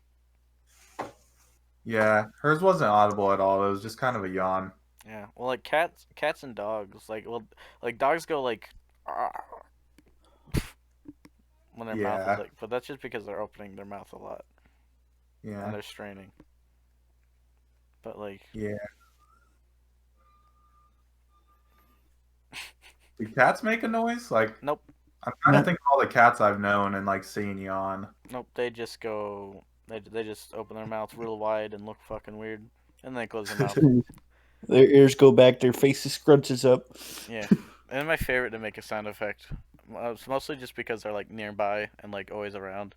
Yeah, hers wasn't audible at all. It was just kind of a yawn. Yeah, well, like cats and dogs, like dogs go like when their mouth Yeah. is like, but that's just because they're opening their mouth a lot and Yeah. they're straining. But like, Yeah. Do cats make a noise? Like, nope, I'm trying to Nope. think of all the cats I've known and like seen yawn. they just go, they just open their mouth real wide and look fucking weird, and then they close their mouth. Their ears go back, their faces scrunches up. Yeah, and my favorite to make a sound effect. It's mostly just because they're like nearby and like always around.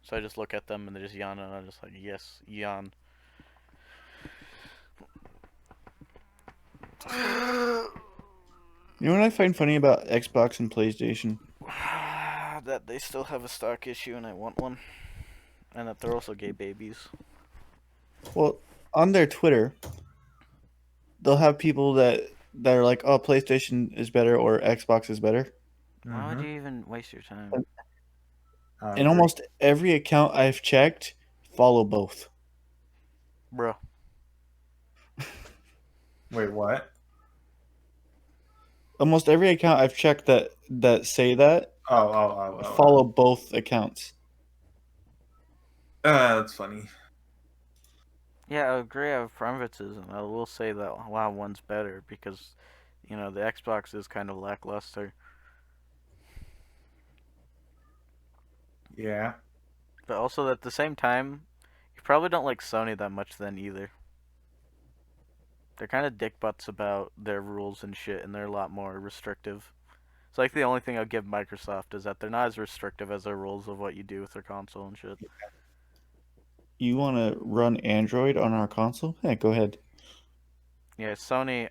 So I just look at them and they just yawn, and I'm just like, yes, yawn. You know what I find funny about Xbox and PlayStation? That they still have a stock issue and I want one. And that they're also gay babies. Well, on their Twitter, they'll have people that are like, "Oh, PlayStation is better" or "Xbox is better." Why would Mhm. you even waste your time? I And agree. almost every account I've checked follow both. Bro. Wait, what? Almost every account I've checked that say that Oh. follow both accounts. That's funny. Yeah, I agree I have preferences, and I will say that WoW one's better because, you know, the Xbox is kind of lackluster. Yeah. But also at the same time, you probably don't like Sony that much then either. They're kind of dick butts about their rules and shit, and they're a lot more restrictive. It's like the only thing I'll give Microsoft is that they're not as restrictive as their rules of what you do with their console and shit. You want to run Android on our console? Yeah, go ahead. Yeah, Sony.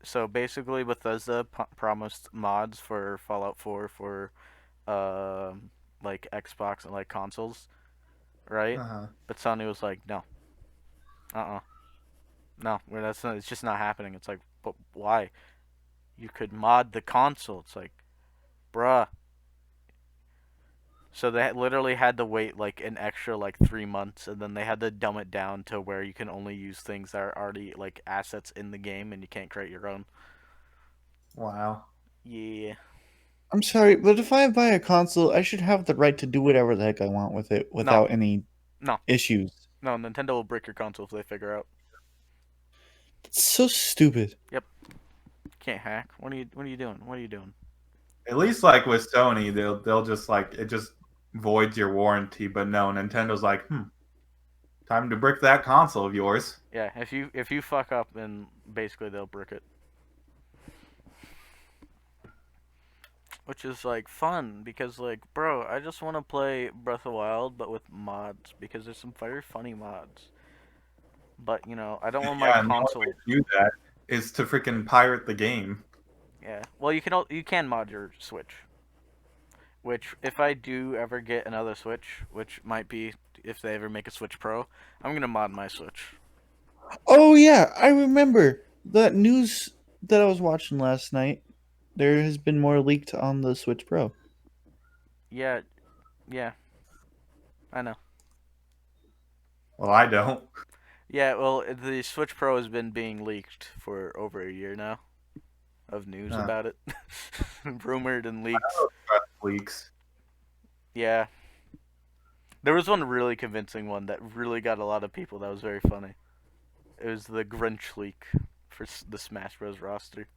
So basically, Bethesda promised mods for Fallout 4 for, like Xbox and like consoles, right? Uh-huh. But Sony was like, no, no, that's not. It's just not happening. It's like, but why? You could mod the console. It's like, bruh. So they literally had to wait like an extra like 3 months, and then they had to dumb it down to where you can only use things that are already like assets in the game, and you can't create your own. Wow. Yeah. I'm sorry, but if I buy a console, I should have the right to do whatever the heck I want with it without any No. issues. No, Nintendo will break your console if they figure out. It's so stupid. Can't hack. What are you doing? What are you doing? At least like with Sony, they'll just like it just voids your warranty, but no, Nintendo's like, time to brick that console of yours. Yeah, if you fuck up, then basically they'll brick it. Which is like fun because like, bro, I just want to play Breath of the Wild but with mods because there's some very funny mods. But you know, I don't want my Yeah, and the console. only way to do that is to freaking pirate the game. Yeah. Well, you can mod your Switch. Which if I do ever get another Switch, which might be if they ever make a Switch Pro, I'm gonna mod my Switch. Oh yeah, I remember that news that I was watching last night. There has been more leaked on the Switch Pro. Yeah. I know. Well, I don't. Yeah, well, the Switch Pro has been being leaked for over a year now, of news Huh. about it, rumored and leaked. Leaks. Yeah, There was one really convincing one that really got a lot of people. That was very funny. It was the Grinch leak for the Smash Bros. Roster.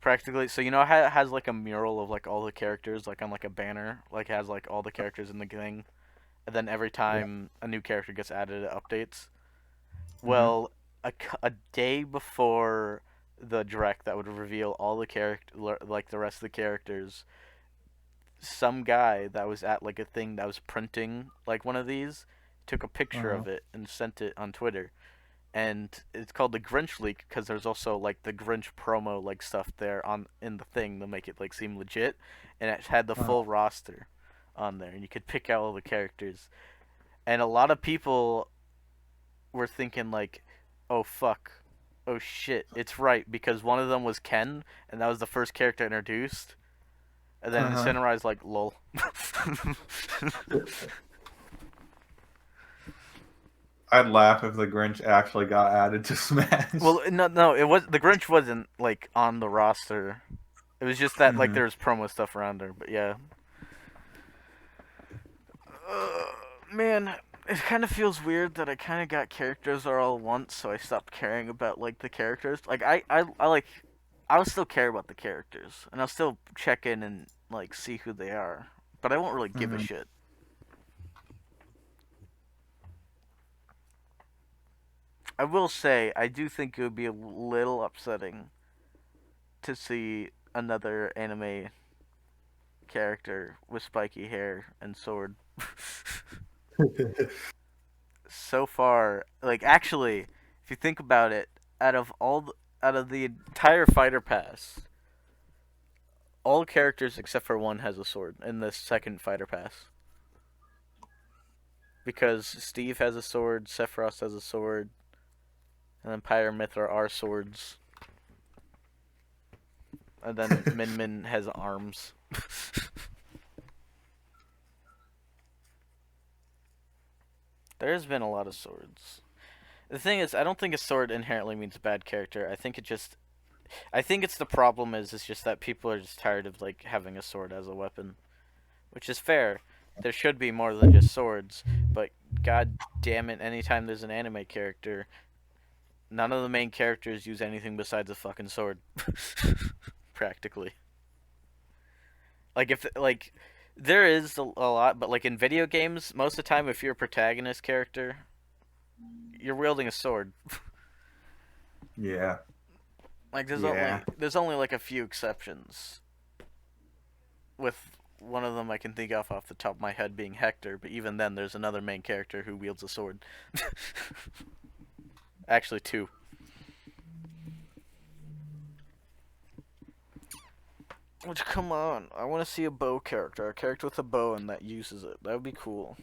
Practically, so you know how it has like a mural of like all the characters, like on like a banner, like it has like all the characters in the thing, and then every Yeah. time a new character gets added, it updates. Mhm. Well, a day before the direct that would reveal all the character, like the rest of the characters, some guy that was at like a thing that was printing like one of these took a picture Uh-huh. of it and sent it on Twitter. And it's called the Grinch leak because there's also like the Grinch promo like stuff there on in the thing to make it like seem legit, and it had the Uh-huh. full roster on there, and you could pick out all the characters. And a lot of people were thinking like, "Oh fuck, oh shit, it's right," because one of them was Ken, and that was the first character introduced. And then Uh-huh. Incineroar's like, "Lol." I'd laugh if the Grinch actually got added to Smash. Well, no, it was the Grinch wasn't like on the roster. It was just that like Mhm. there was promo stuff around her, but yeah. Man, it kind of feels weird that I kind of got characters all at once, so I stopped caring about like the characters. Like I like, I'll still care about the characters, and I'll still check in and like see who they are, but I won't really give a Mhm. shit. I will say I do think it would be a little upsetting to see another anime character with spiky hair and sword. So far, like actually, if you think about it, out of out of the entire fighter pass, all characters except for one has a sword in the second fighter pass. Because Steve has a sword, Sephiroth has a sword, and then Pyre and Mithra are swords, and then Min Min has arms. There's been a lot of swords. The thing is, I don't think a sword inherently means a bad character. I think it's the problem is it's just that people are just tired of like having a sword as a weapon, which is fair. There should be more than just swords, but god damn it, anytime there's an anime character, none of the main characters use anything besides a fucking sword. Practically. Like if like there is a lot, but like in video games, most of the time if you're a protagonist character, you're wielding a sword. Yeah. Like Yeah. there's only like a few exceptions. With one of them I can think of off the top of my head being Hector, but even then there's another main character who wields a sword. Actually two. Which come on, I want to see a bow character, a character with a bow and that uses it. That would be cool.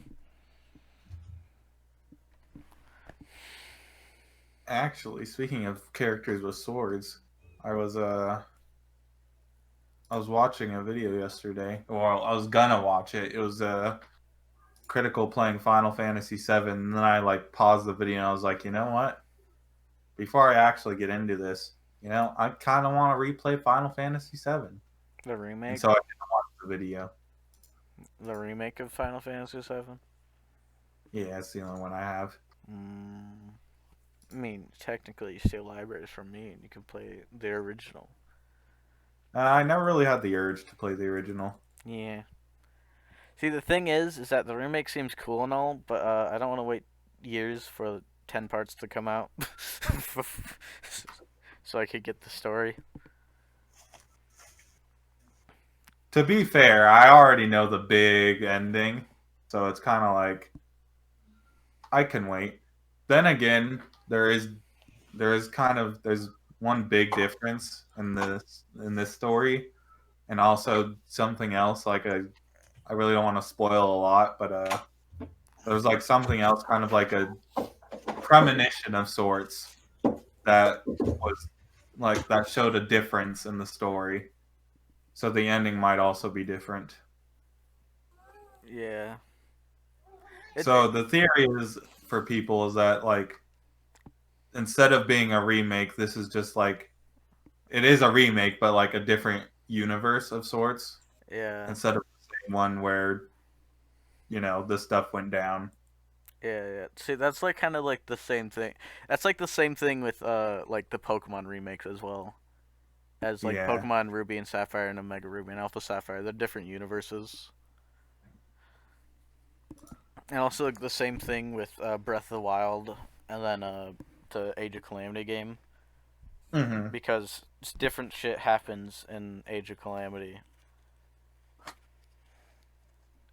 Actually, speaking of characters with swords, I was uh I was watching a video yesterday. Well, I was gonna watch it. It was Critical playing Final Fantasy VII, and then I like paused the video and I was like, you know what? Before I actually get into this, I kind of want to replay Final Fantasy VII, The and remake, so I didn't watch the video. the remake of Final Fantasy VII. Yeah, it's the only one I have. Mm, I mean, technically, you steal libraries from me, and you can play the original. I never really had the urge to play the original. Yeah. See, the thing is that the remake seems cool and all, but I don't want to wait years for 10 parts to come out, so I could get the story. To be fair, I already know the big ending, so it's kind of like I can wait. Then again, there's one big difference in this story, and also something else. Like I really don't want to spoil a lot, but there's like something else, kind of like a premonition of sorts that was like that showed a difference in the story. So the ending might also be different. Yeah. So the theory is for people is that like instead of being a remake, this is just like it is a remake, but like a different universe of sorts Yeah. instead of the same one where this stuff went down. Yeah. See, that's like kind of like the same thing. That's like the same thing with like the Pokemon remakes as well. As like Yeah. Pokemon Ruby and Sapphire and Omega Ruby and Alpha Sapphire, they're different universes. And also like, the same thing with Breath of the Wild and then the Age of Calamity game, Mm-hmm. because different shit happens in Age of Calamity.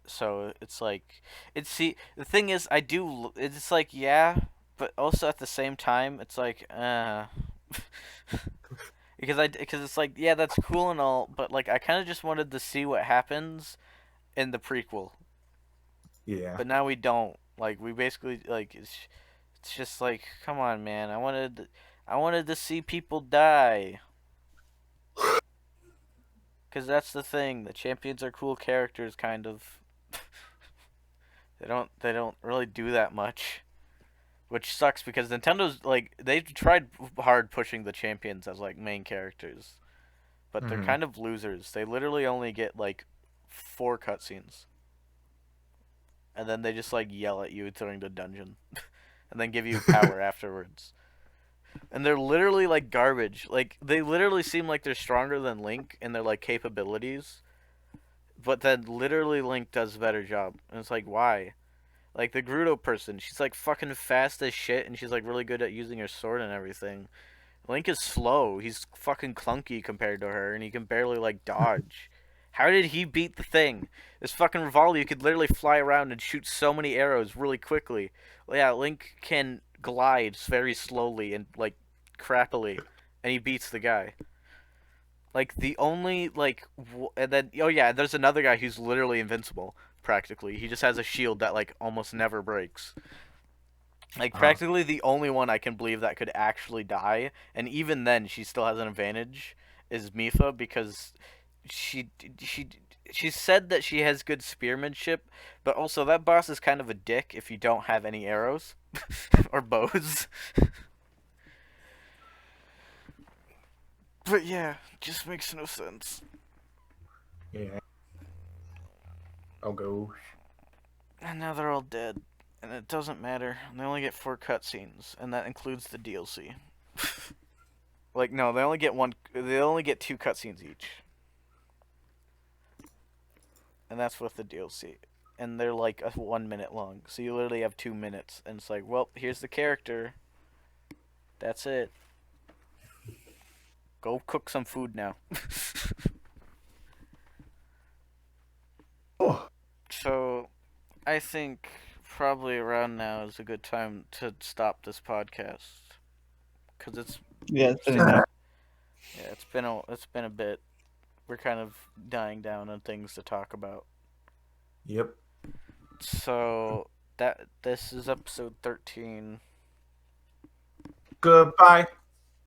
So it's like the thing is it's like yeah, but also at the same time it's like because it's like yeah, that's cool and all, but like I kind of just wanted to see what happens in the prequel. Yeah. But now we don't. Like we basically like it's just like come on, man. I wanted to see people die. Cuz that's the thing. The champions are cool characters kind of. They don't really do that much. Which sucks because Nintendo's like they've tried hard pushing the champions as like main characters, but they're Mm-hmm. kind of losers. They literally only get like 4 cutscenes. And then they just like yell at you during the dungeon and then give you power afterwards. And they're literally like garbage. Like they literally seem like they're stronger than Link in their like capabilities, but then literally Link does a better job. And it's like why? Like the Gerudo person, she's like fucking fast as shit and she's like really good at using her sword and everything. Link is slow. He's fucking clunky compared to her and he can barely like dodge. How did he beat the thing? This fucking Rivali could literally fly around and shoot so many arrows really quickly. Well, yeah, Link can glide very slowly and like crappily, and he beats the guy. Like the only like, and then oh yeah, there's another guy who's literally invincible practically. He just has a shield that like almost never breaks. Like practically the only one I can believe that could actually die, and even then she still has an advantage, is Mifa because she she she said that she has good spearmanship, but also that boss is kind of a dick if you don't have any arrows or bows. But yeah, just makes no sense. Yeah. Oh gosh. And now they're all dead, and it doesn't matter. They only get 4 cutscenes, and that includes the DLC. Like no, they only get one. They only get 2 cutscenes each. And that's with the DLC. And they're like 1 minute long. So you literally have 2 minutes. And it's like, well, here's the character. That's it. Go cook some food now. Oh. So I think probably around now is a good time to stop this podcast. Because it's Yeah, it's been enough. yeah, it's been a bit. We're kind of dying down on things to talk about. Yep. So this is episode 13. Goodbye.